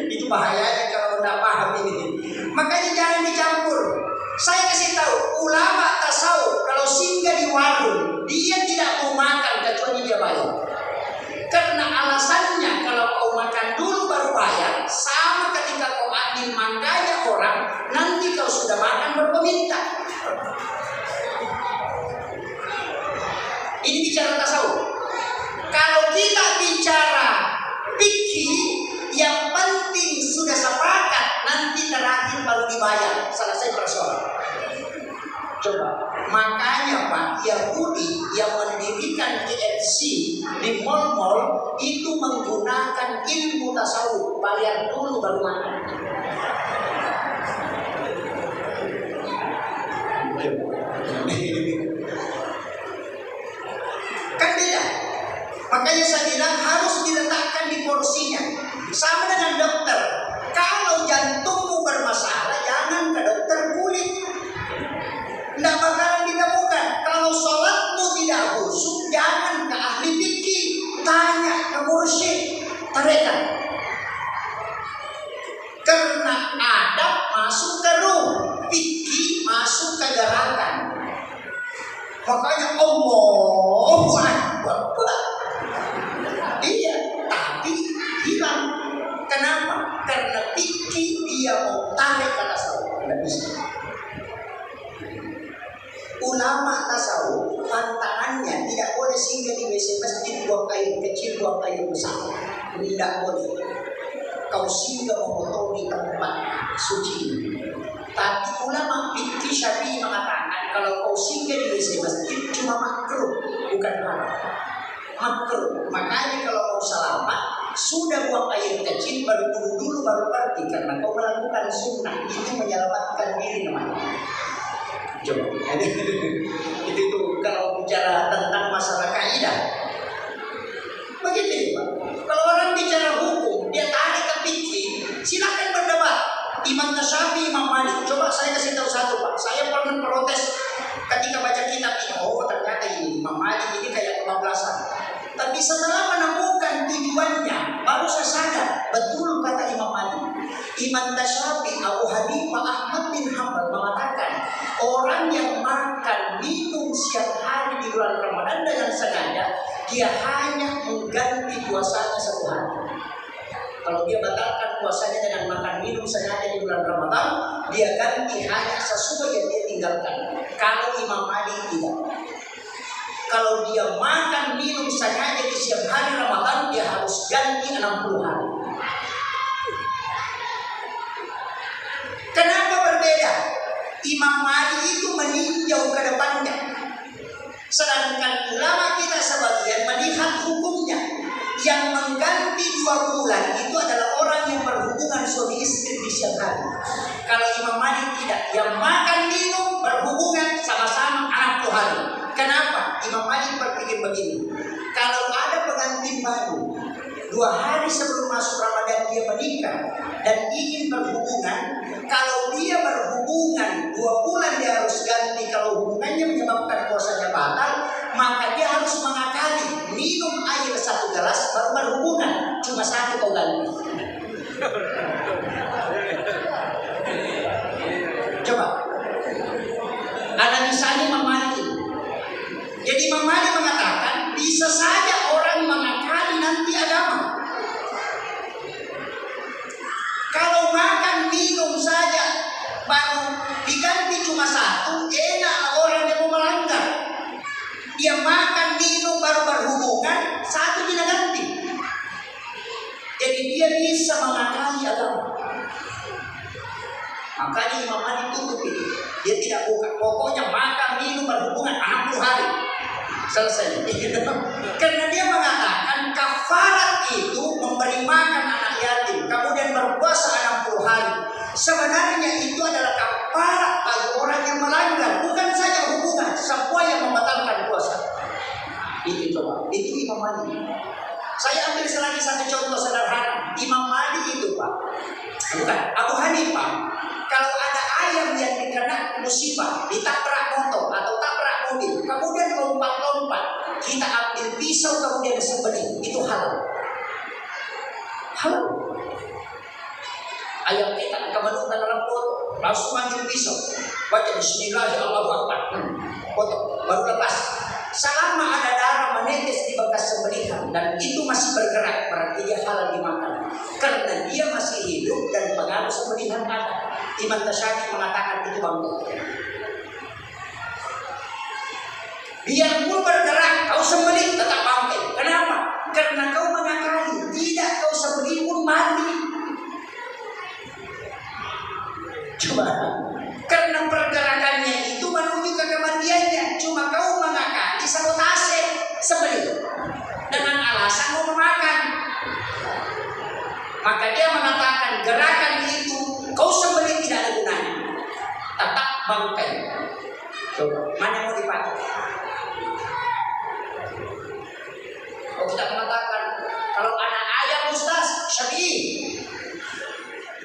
itu bahayanya kalau tidak paham ini. Makanya jangan dicampur. Saya kasih tahu, ulama tasawuf kalau singgah di warung, dia tidak mau makan kecuali dia bayar. Karena alasannya kalau kau makan dulu baru bayar, sama ketika kau ambil mangganya orang, nanti kau sudah makan baru minta. Ini bicara tasawuf. Kalau kita bicara fikih, yang penting sudah sepakat, nanti terakhir baru dibayar. Selesai persoalan. Coba, makanya Pak, Yahudi yang mendirikan KFC di mall-mall itu menggunakan ilmu tasawuf, bayar dulu baru makan. Kan beda. Makanya saya bilang harus diletakkan di porsinya. Sama dengan dokter. Kalau jantungmu bermasalah, jangan ke dokter kulit. Tidak bakalan ditemukan. Kalau sholatmu tidak khusyuk, jangan ke ahli fikih. Tanya ke mursyid. Tarekat. Karena adab masuk ke ruh, fikih masuk ke gerakan. Makanya Allahu Akbar. Iya, tapi hilang. Kenapa? Karena fikih dia mau tarik ke tasawuf. Tidak bisa. Ulama tasawuf pantangannya tidak boleh singgah di WC masjid, buang air kecil, buang air besar. Tidak boleh. Kau singgah mengotori tempat suci. Tapi ulama fikih Syafi'i mengatakan kalau kau singgah di WC masjid cuma makruh, bukan haram. Makruh. Makanya kalau kau selamat sudah buang air kecil baru dulu baru pergi, karena kau melakukan sunnah itu menyelamatkan diri namanya. Coba. itu kalau bicara tentang masalah kaidah. Begitu Pak. Kalau orang bicara hukum, dia tarik ke fikih, silakan berdebat. Imam Syafi'i, Imam Malik. Coba saya kasih tahu satu Pak. Saya pernah protes ketika baca kitab ini. Oh ternyata ini Imam Malik ini kayak kebablasan. Tapi setelah menemukan tujuannya, baru saya sadar betul kata Imam Malik. Imam Syafi'i, Abu Hanifah, Ahmad bin Hanbal mengatakan orang yang makan minum siang hari di bulan Ramadan dengan sengaja, dia hanya mengganti puasanya satu hari. Kalau dia batalkan puasanya dengan makan minum sengaja di bulan Ramadan, dia ganti hanya sesuai yang dia tinggalkan. Kalau Imam Malik tidak. Kalau dia makan minum sengaja di siang hari Ramadan, dia harus ganti 60 hari. Kenapa berbeda? Imam Malik itu meninjau ke depannya. Sedangkan ulama kita sebagian melihat hukumnya. Yang mengganti 2 bulan itu adalah orang yang berhubungan suami istri di siang hari. Kalau Imam Malik tidak, yang makan minum berhubungan sama-sama 60 hari. Kenapa? Imam Malik berpikir begini. Kalau ada pengantin baru 2 hari sebelum masuk Ramadan dia menikah dan ingin berhubungan, kalau dia berhubungan 2 bulan dia harus ganti. Kalau hubungannya menyebabkan puasanya batal, maka dia harus mengakali minum air 1 gelas baru berhubungan, cuma 1 kau ganti. Coba analisanya Imam Malik. Jadi Imam Malik mengatakan bisa saja orang mengakali nanti agama. Kalau makan minum saja baru diganti cuma 1, enak orang yang mau melanggar. Dia makan minum baru berhubungan, 1 tidak ganti. Jadi dia bisa mengakali agama. Makanya Imam Malik tutup itu. Dia tidak buka. Pokoknya makan minum berhubungan 60 hari. Selesai. Karena dia mengatakan kafarat itu memberi makan anak yatim, kemudian berpuasa 60 hari. Sebenarnya itu adalah kafarat bagi orang yang melanggar, bukan saja hubungan, semua yang membatalkan puasa. Itu coba. Itu Imam Malik. Saya ambil lagi satu contoh sederhana. Imam Malik itu Pak, bukan Abu Hanifah. Kalau ada ayam yang dikena musibah, ditabrak motor atau tabrak mobil, kemudian lompat-lompat, kita ambil pisau kemudian disembelih, itu halal. Halal. Ayam kita kemenutan dalam foto, langsung ambil pisau, baca Bismillahirrahmanirrahim, foto, baru lepas. Selama ada darah menetes di bekas sembelihan dan itu masih bergerak, berarti dia halal dimakan. Karena dia masih hidup dan pengaruh sembelihan ada. Imam Syafi'i mengatakan itu bangga. Biarpun bergerak, kau sembelih tetap bangkai. Kenapa? Karena kau mengakali, tidak kau sembelih pun mati. Coba, karena pergerakannya itu menuju ke gerakan itu kau sembelih tidak ada gunanya. Tetap bangkai. Coba, mana yang mau dipakai? Kalau kita mengatakan, kalau anak ayam Ustaz, Syafi'i.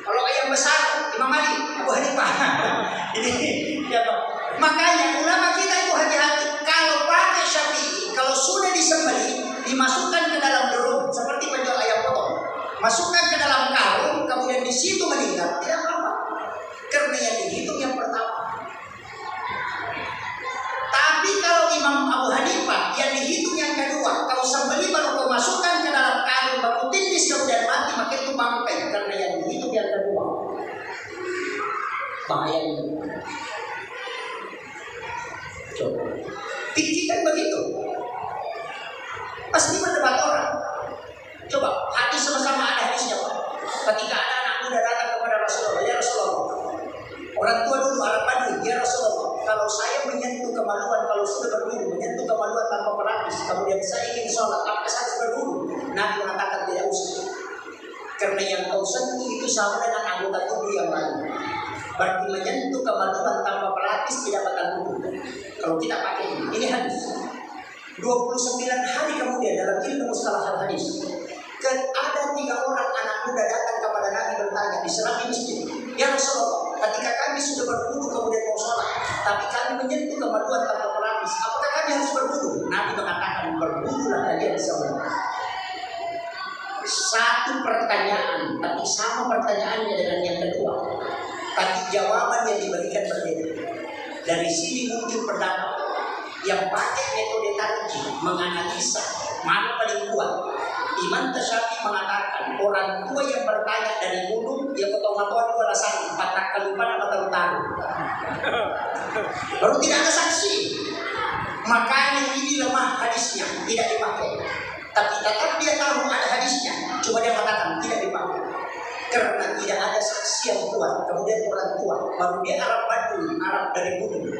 Kalau ayam besar, Imam Ali, Abu Hanifah. Ini, ya Pak. Makanya ulama kita itu hati-hati. Kalau pakai Syafi'i, kalau sudah disembelih, dimasukkan ke dalam drum seperti penjual ayam potong. Masukkan ke dalam karung, kemudian di situ meninggal, tidak apa-apa. Karena yang dihitung yang pertama. Tapi kalau Imam Abu Hanifah yang dihitung yang kedua, kau sembelih baru kau masukkan ke dalam karung, baru tindis kemudian mati, maka itu bangkai karena yang dihitung yang kedua. Bahaya ini. Coba, pikirkan begitu. Pasti berdebat orang. Coba, hadis sama-sama ada hadisnya Pak. Ketika ada anak muda datang kepada Rasulullah, ya Rasulullah, orang tua dulu Arab Badui, ya Rasulullah, kalau saya menyentuh kemaluan, kalau sudah berwudu, menyentuh kemaluan tanpa pelapis, kemudian saya ingin sholat, apakah saya harus berwudu? Nabi mengatakan tidak usah. Karena yang kau sentuh itu sama dengan anggota tubuh yang lain. Berarti menyentuh kemaluan tanpa pelapis tidak batal wudu. Kalau kita pakai ini hadis. 29 hari kemudian dalam ilmu mustalah hadis, ada 3 orang anak muda datang kepada Nabi bertanya di serambi masjid, ya Rasulullah, ketika kami sudah berwudu kemudian mau sholat, tapi kami menyentuh kemaluan tanpa pelapis, apakah kami harus berwudu? Nabi mengatakan berwudulah kalian semua. Satu pertanyaan, tapi sama pertanyaannya dengan yang kedua, tapi jawaban yang diberikan berbeda. Dari sini muncul pendapat yang pakai metode tarjih menganalisa mana paling kuat. Imam Tasyafi mengatakan orang tua yang bertanya dari wudu yang ketong-ketong 2 alasan 4 kali lupa atau tahu. Baru tidak ada saksi. Makanya ini lemah hadisnya, tidak dipakai. Tapi tetap dia tahu ada hadisnya, cuma dia katakan tidak dipakai. Karena tidak ada saksi yang kuat. Kemudian orang tua, baru dia Arab Badui, Arab dari wudu.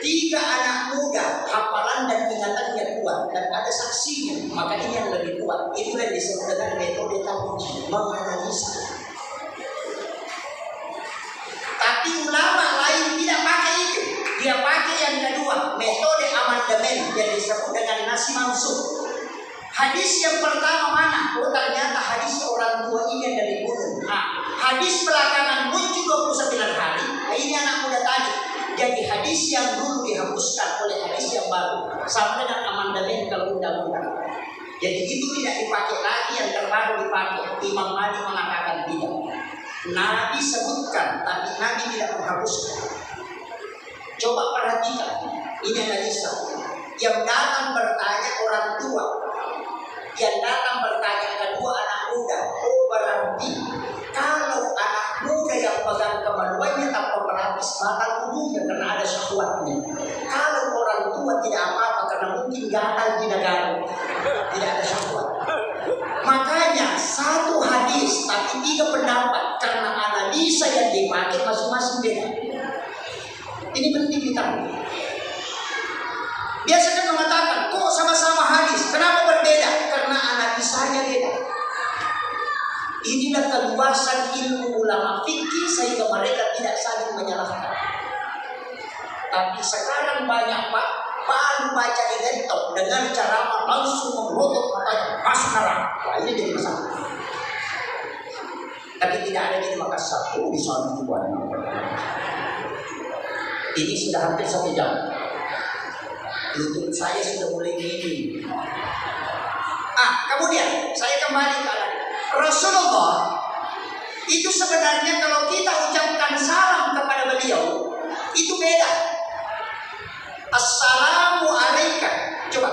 3 anak muda, hafalan dan ingatannya kuat dan ada saksinya, maka ini yang lebih kuat. Itulah yang disebut dengan metode tarjih, menganalisa. Tapi ulama lain tidak pakai itu, dia pakai yang kedua, metode amandemen yang disebut dengan nasi mansukh. Hadis yang pertama mana? Oh ternyata hadis orang tua ini dari gunung. Hadis belakangan muncul 29 hari. Ini anak muda tadi. Jadi hadis yang dulu dihapuskan oleh hadis yang baru, sama dengan amandemen kalau undang-undang. Jadi itu tidak dipakai lagi, yang terbaru dipakai. Imam Ali mengatakan tidak. Nabi sebutkan, tapi Nabi tidak menghapuskan. Coba perhatikan, ini analisa. Yang datang bertanya orang tua, yang datang bertanya kedua anak muda. Oh berarti kalau anak muda yang pegang kemaluannya tanpa pelapis batal wudunya karena ada syahwatnya. Kalau orang tua tidak apa-apa karena mungkin gatal di negara, tidak ada syahwat. Makanya satu hadis tapi 3 pendapat karena analisa yang dipakai masing-masing beda. Ini penting ditahu. Biasanya mengatakan kok sama-sama hadis, kenapa berbeda? Karena analisanya beda. Inilah keluasan ilmu ulama fikih sehingga mereka tidak saling menyalahkan. Tapi sekarang banyak Pak baru baca di laptop dengan cara langsung memelotot matanya masuk neraka. Wah ini jadi masalah. Tapi tidak ada di Makassar. Di sana dibuat. Ini sudah hampir 1 jam. Lutut saya sudah mulai gini. Kemudian saya kembali ke Rasulullah. Itu sebenarnya kalau kita ucapkan salam kepada beliau itu beda. Assalamu alaika. Coba.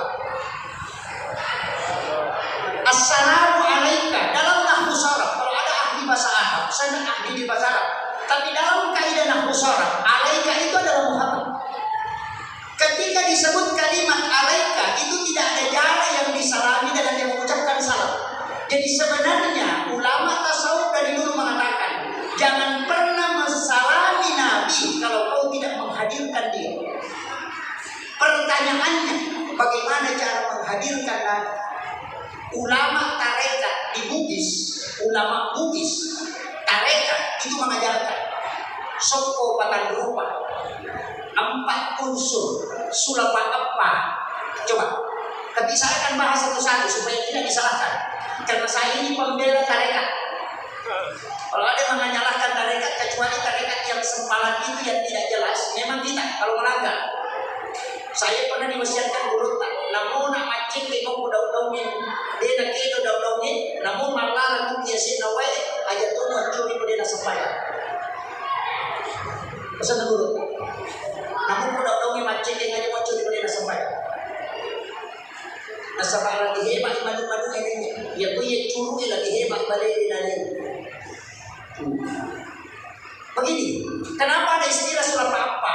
Assalamu alaika dalam nahwu sharaf. Kalau ada ahli bahasa Arab, saya ahli di bahasa Arab. Tapi dalam kaidah nahwu sharaf, alaika itu adalah Muhammad. Ketika disebut kalimat alaika itu tidak ada jarak yang disalami dan yang mengucapkan salam. Jadi sebenarnya ulama tasawuf dari dulu mengatakan jangan pernah mensalami Nabi kalau kau tidak menghadirkan dia. Pertanyaannya bagaimana cara menghadirkan Nabi? Ulama tarekat di Bugis, ulama Bugis Tarekat itu mengajarkan soko patan rupa 4 unsur sulapa apa. Coba, tapi saya akan bahas satu-satu supaya tidak disalahkan. Karena saya ini pembela tarekat. Kalau ada yang menyalahkan tarekat, kecuali tarekat yang sempalan itu yang tidak jelas, memang kita kalau melanggar. Saya pernah diwasiatkan guru tak, namun nak macing ke kau daun-daunnya, dia nak ke daun-daunnya, namun malah lalu biasa nawai aja tu muncul di pada sampaian. Pesan guru, namun daun-daunnya macing yang aja muncul di pada sampaian. Nasabah lagi hebat madu-madu ini, ya tu ye curu lagi hebat balik dari. Begini, kenapa ada istilah sulap apa?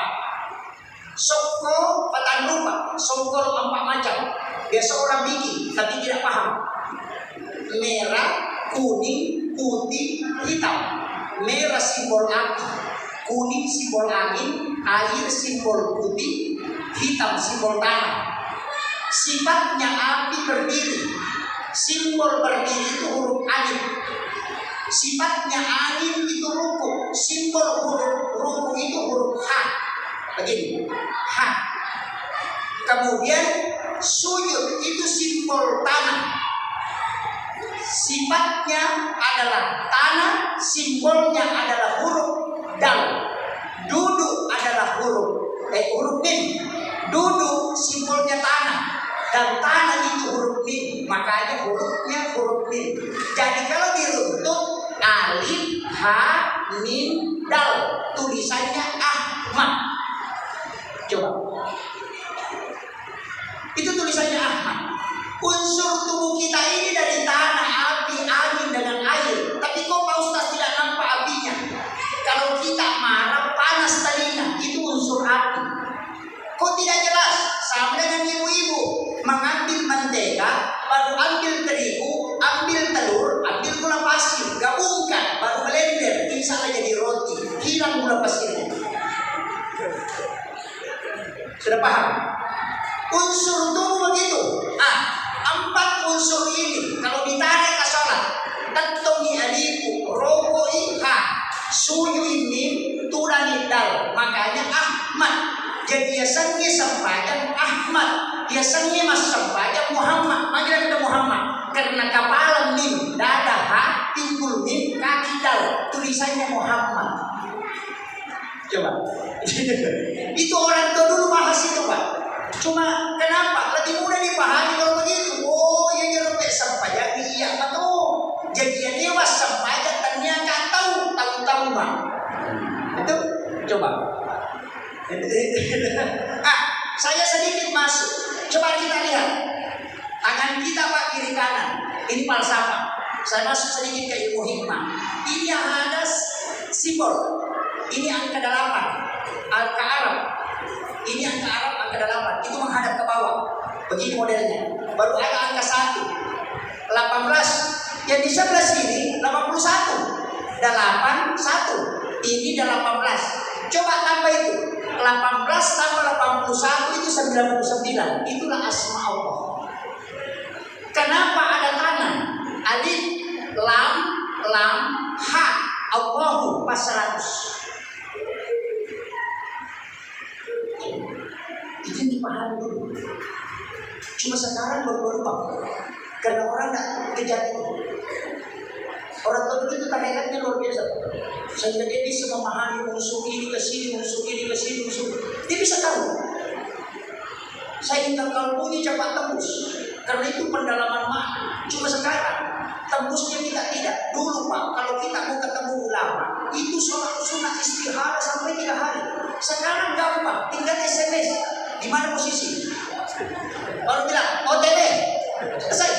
Soko patan rupa, soko 4 macam. Biasa orang bikin, tapi tidak paham. Merah, kuning, putih, hitam. Merah simbol api, kuning simbol angin, air simbol putih, hitam simbol tanah. Sifatnya api berdiri, simbol berdiri itu huruf alif. Sifatnya angin itu ruku, simbol huruf ruku itu huruf H. Begini, H. Kemudian sujud itu simbol tanah. Sifatnya adalah tanah, simbolnya adalah huruf dal. Duduk adalah huruf mim. Duduk simbolnya tanah dan tanah itu huruf mim. Makanya hurufnya huruf mim. Jadi kalau diruntut alif, h, mim, dal, tulisannya Ahmad. Coba. Itu tulisannya Ahmad. Unsur tubuh kita ini dari tanah, api, angin dengan air. Tapi kok Pak Ustaz tidak nampak apinya? Kalau kita marah panas telinga, itu unsur api. Kok tidak jelas? Sama dengan ibu-ibu mengambil mentega, baru ambil terigu, ambil telur, ambil gula pasir, gabungkan, baru blender, insya Allah jadi roti. Hilang gula pasirnya. Sudah paham? Unsur tubuh begitu. 4 unsur ini kalau ditarik ke sholat, tentungi alifu, rokoi ha, sujui mim, turani dal. Makanya Ahmad. Jadi biasanya sampaikan Ahmad, biasanya mas sampaikan Muhammad. Makanya kita Muhammad karena kepala mim, dada ha, pinggul mim, kaki dal, tulisannya Muhammad. Coba. Itu orang tua dulu bahas itu Pak. Cuma kenapa? Lebih mudah dipahami kalau begitu. Oh ya jangan sampai jadi iya betul. Jadi yang dewas sampai ternyata tahu Pak. Itu coba. Saya sedikit masuk. Coba kita lihat. Tangan kita Pak kiri kanan. Ini falsafah. Saya masuk sedikit ke ilmu hikmah. Ini yang ada simbol. Ini angka 8, angka Arab. Ini angka Arab, angka 8. Itu menghadap ke bawah. Begini modelnya. Baru ada angka 1, 18. Yang di sebelah sini 81. 8, 1. Ini 18. Coba tambah itu. 18 tambah 81 itu 99. Itulah asma Allah. Kenapa ada tangan? Alif, lam, ha. Allahu pas 100. Itu dipahami dulu. Cuma sekarang berubah karena orang tidak kejar itu. Orang tua itu tarikatnya luar biasa. Sehingga dia bisa memahami unsur ini ke sini, unsur ini ke sini, unsur. Dia bisa tahu. Saya ingin kalbuni cepat tembus. Karena itu pendalaman makna. Cuma sekarang tembusnya kita tidak. Dulu Pak, kalau kita mau ketemu ulama, itu sholat sunat istihara sampai 3 hari. Sekarang gampang, tinggal SMS. Di mana posisi? Baru bilang OTW. Selesai.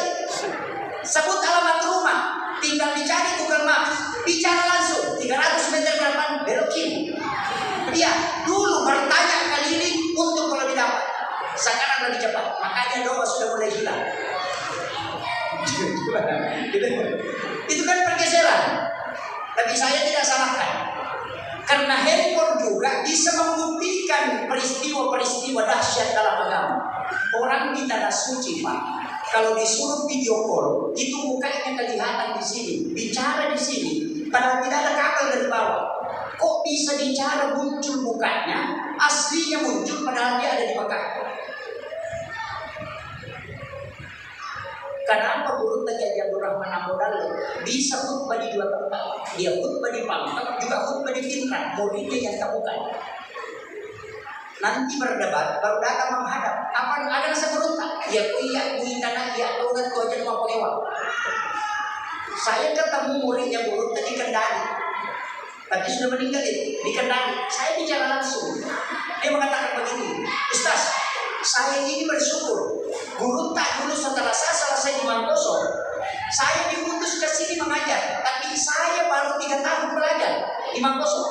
Sebut alamat rumah, tinggal dicari Google Maps. Bicara langsung 300 meter ke depan belok kiri. Iya, dulu bertanya keliling untuk kalau didapat. Sekarang lebih cepat. Makanya doa sudah mulai hilang. Itu kan pergeseran. Tapi saya tidak salahkan. Karena handphone juga bisa membuktikan peristiwa-peristiwa dahsyat dalam agama. Orang di tanah suci Pak, kalau disuruh video call, itu mukanya kelihatan di sini, bicara di sini, padahal tidak ada bisa bicara muncul mukanya, aslinya muncul padahal dia ada di Mekah. Kenapa guru Kiai Abdul Rahman Amodal bisa khutbah di dua tempat? Dia khutbah di Pangkal, juga khutbah di Pinrang, muridnya yang temukan. Nanti berdebat, baru datang menghadap. Apa ada rasa berontak? Ya kuya, kuitana, ya tuhan kau jadi mau pewa. Saya ketemu muridnya guru di Kendari. Tapi sudah meninggal itu di Kendari. Saya bicara langsung. Dia mengatakan begini, Ustaz, saya ini bersyukur. Guru tak dulu setelah saya selesai di Mangkoso, saya diutus ke sini mengajar. Tapi saya baru 3 tahun belajar di Mangkoso.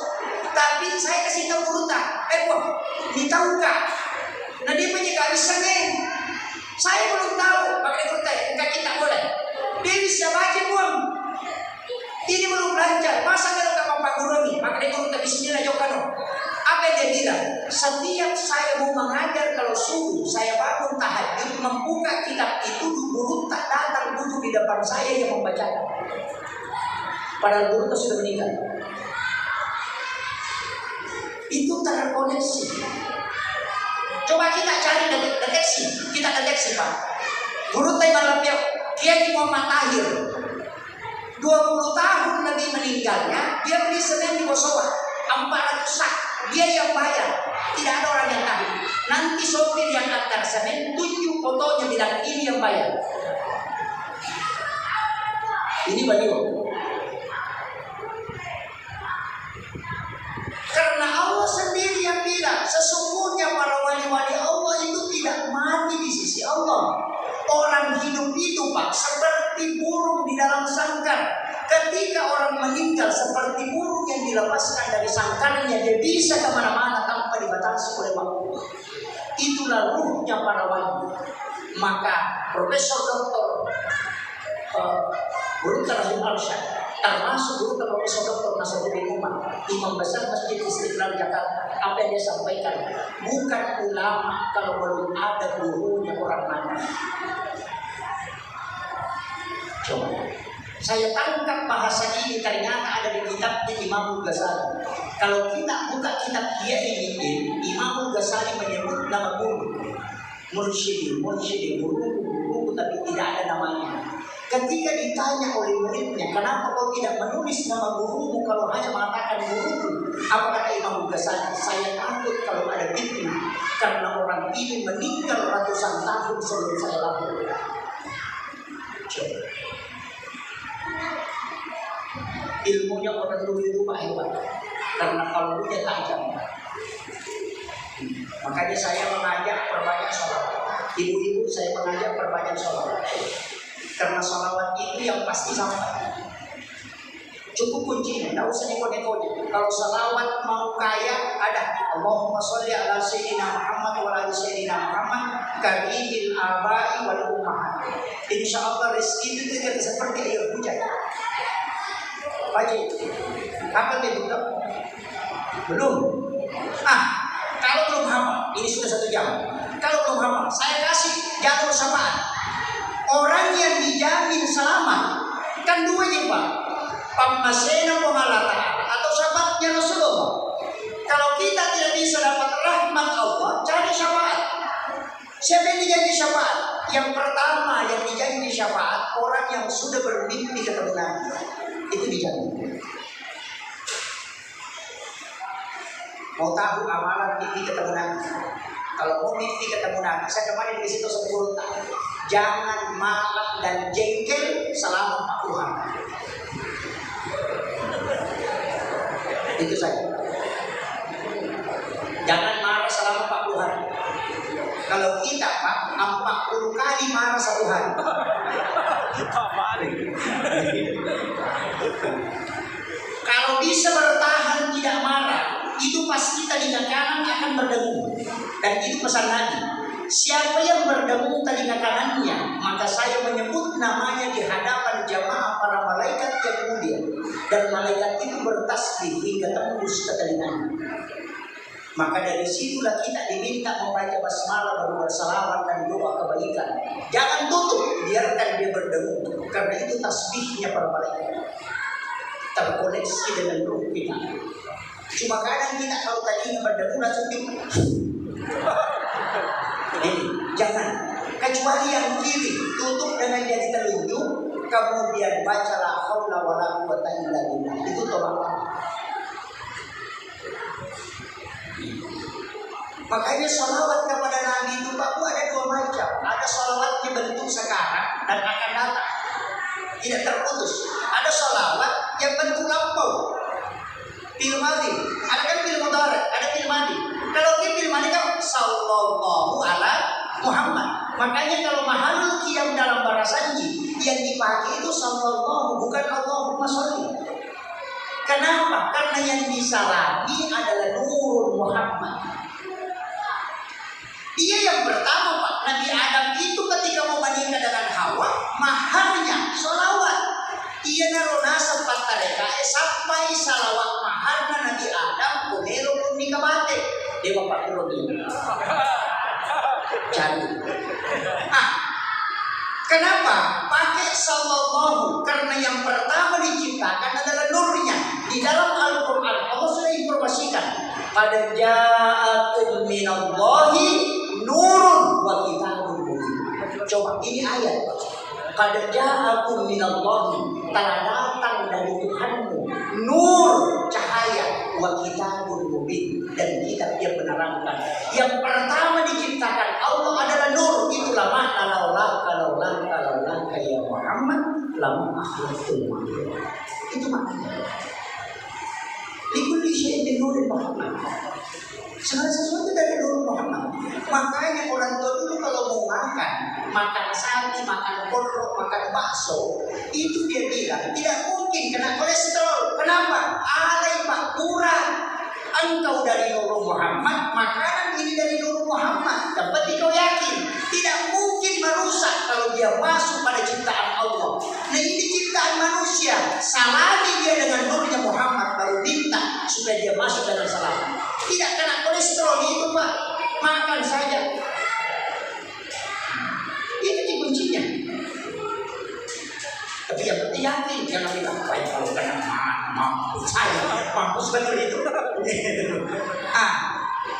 Tapi saya kasih tahu guru tak, ini tahu kak? Nah dia punya gak bisa nih. Saya belum tahu. Makanya guru tak, enggak kita boleh. Dia bisa baca buang. Ini belum belajar. Masa kalau kamu Pak Guru ini? Makanya guru tak bismillah jokano. Apa yang dia bilang? Setiap saya mau mengajar kalau subuh, saya bangun tahajud membuka kitab itu, guru tak datang duduk di depan saya yang membacakan. Padahal guru itu sudah meninggal. Itu terkoneksi. Coba kita cari deteksi. Kita deteksi Pak. Guru tak malam Kiai Muhammad Tahir 20 tahun lebih meninggalnya, dia beli semen di Bosowa 400 sak. Dia yang bayar, tidak ada orang yang tahu. Nanti sopir yang antar semen tunjuk fotonya, bilang ini yang bayar. Ini baliho. Karena Allah sendiri yang bilang, sesungguhnya para wali-wali Allah itu tidak mati di sisi Allah. Orang hidup itu Pak seperti burung di dalam sangkar. Ketika orang meninggal seperti burung yang dilepaskan dari sangkarnya, dia bisa kemana-mana tanpa dibatasi oleh waktu. Itulah ruhnya para wali. Maka Profesor Dr. Guru Rahim Arsyad, termasuk Guru Profesor Dr. Nasruddin Umar, Imam Besar Masjid Istiqlal Jakarta, apa yang dia sampaikan, bukan ulama kalau belum ada gurunya orang mana. Coba saya tangkap bahasa ini ternyata ada di kitabnya Imam Ghazali. Kalau kita buka kitab dia ini, Imam Ghazali menyebut nama guru, mursyidi, guru, tapi tidak ada namanya. Ketika ditanya oleh muridnya, kenapa kau tidak menulis nama gurumu kalau hanya mengatakan guruku? Apa kata Imam Ghazali? Saya takut kalau ada fitnah, karena orang ini meninggal ratusan tahun sebelum saya lahir. Ilmunya orang dulu itu Pak hebat, karena kalbunya tajam. Makanya saya mengajak perbanyak sholat. Ibu-ibu saya mengajak perbanyak sholat, karena sholawat itu yang pasti sampai. Cukup kuncinya, tidak usah neko-nekonya. Kalau sholawat mau kaya, ada Allahumma sholli ala sayyidina Muhammad wa ala sayyidina Muhammad karimil abai wal ummahat. Insya Allah rezeki itu tidak seperti air hujan. Wajib. Apa itu? Belum. Kalau belum hafal, ini sudah 1 jam. Kalau belum hafal, saya kasih jalur syafaat. Orang yang dijamin selamat kan 2 nih Pak. Pamasena pengalatan atau syafaatnya Rasulullah. Kalau kita tidak bisa dapat rahmat Allah, cari syafaat. Siapa yang dijanji syafaat? Yang pertama yang dijanji syafaat, orang yang sudah bermimpi ketemu Nabi. Itu dijamin. Mau tahu amalan mimpi ketemu Nabi? Kalau mau mimpi ketemu Nabi, saya kemarin di situ 10 tahun. Jangan marah dan jengkel selama 40 hari. Itu saja. Jangan marah selama 40 hari. Kalau kita Pak 40 kali marah 1 hari. Kalau bisa bertahan tidak marah, itu pasti telinga kanan akan berdengung. Dan itu pesan Nabi. Siapa yang berdengung telinga kanannya, maka saya menyebut namanya di hadapan jamaah para malaikat yang mulia. Dan malaikat itu bertasbih hingga tembus ke telinganya. Maka dari situlah kita diminta membaca basmalah, baru bersalawat dan doa kebaikan. Jangan tutup, biarkan dia berdengung. Karena itu tasbihnya para malaikat terkoneksi dengan ruh kita. Cuma kadang kita kalau tadinya berdebu langsung jangan. Kecuali yang kiri tutup dengan jari telunjuk, kemudian baca la haula wala quwwata illa billah. Itu tolak. Makanya sholawat kepada Nabi itu Pak Bu ada dua macam. Ada sholawatnya bentuk sekarang dan akan datang, tidak terputus. Ada sholawat yang bentuk lampau, fil madhi. Ada kan fil mudhari, ada fil madhi. Kalau fil madhi kan sallallahu ala Muhammad. Makanya kalau mahalul qiyam dalam bahasa Inggris yang dipakai itu sallallahu, bukan Allahumma sholli. Kenapa? Karena yang disalami adalah nurul Muhammad. Dia yang pertama Pak, Nabi Adam itu ketika mau menikah dengan Hawa, maharnya sholawat. Ia narona sempat tareka sampai salawat maharnya Nabi Adam kumelo pun nikabate. Dia bapak turun ini. Jadi, kenapa pakai sallallahu? Karena yang pertama diciptakan adalah nurnya. Di dalam Al-Quran Allah sudah informasikan, qad ja'akum minallahi nurun wa kitabun mubin. Coba ini ayat. Qad ja'akum minallahi, telah datang dari Tuhanmu nur, cahaya, wa kitabun mubin, dan kitab yang menerangkan. Yang pertama diciptakan Allah adalah nur. Itulah makna laulah ya Muhammad lama akhlaqtul makhluk. Itu maknanya. Likulli syai'in min nuril Muhammad. Segala sesuatu dari nur Muhammad. Makanya orang tua dulu kalau mau makan sapi, makan kodok, makan bakso, itu dia bilang tidak mungkin kena kolesterol. Kenapa? Alai Pak kurang. Engkau dari nur Muhammad, makanan ini dari nur Muhammad. Dapat kau yakin tidak mungkin merusak kalau dia masuk pada ciptaan Allah. Nah ini ciptaan manusia, salami dia dengan nurnya Muhammad, baru minta supaya dia masuk dengan salam. Tidak kena kolesterol itu Pak, makan saja. Itu kuncinya. Tapi yang penting yakin, jangan bilang baik kalau kena mampus saya, mampus betul itu.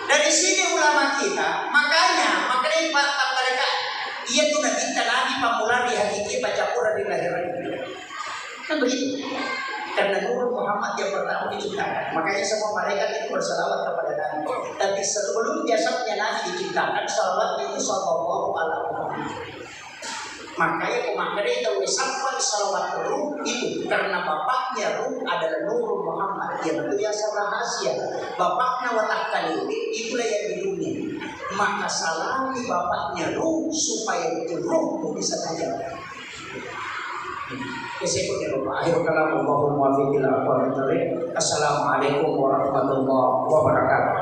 Dari sini ulama kita, makanya Pak mereka ia tuh nanti Nabi pamula di hakiki baca Quran di lahiran. Kan begitu. Karena nur Muhammad yang pertama diciptakan, makanya semua malaikat itu bersalawat kepada Nabi. Tapi sebelum jasadnya Nabi diciptakan, salawat itu sallallahu alaihi wasallam. Makanya pemakaian itu sampai salawat ruh itu karena bapaknya ruh adalah nur Muhammad yang biasa rahasia. Bapaknya watak kali itulah yang di dunia. Maka salami bapaknya ruh supaya itu ruh bisa tajam. Assalamualaikum warahmatullahi wabarakatuh.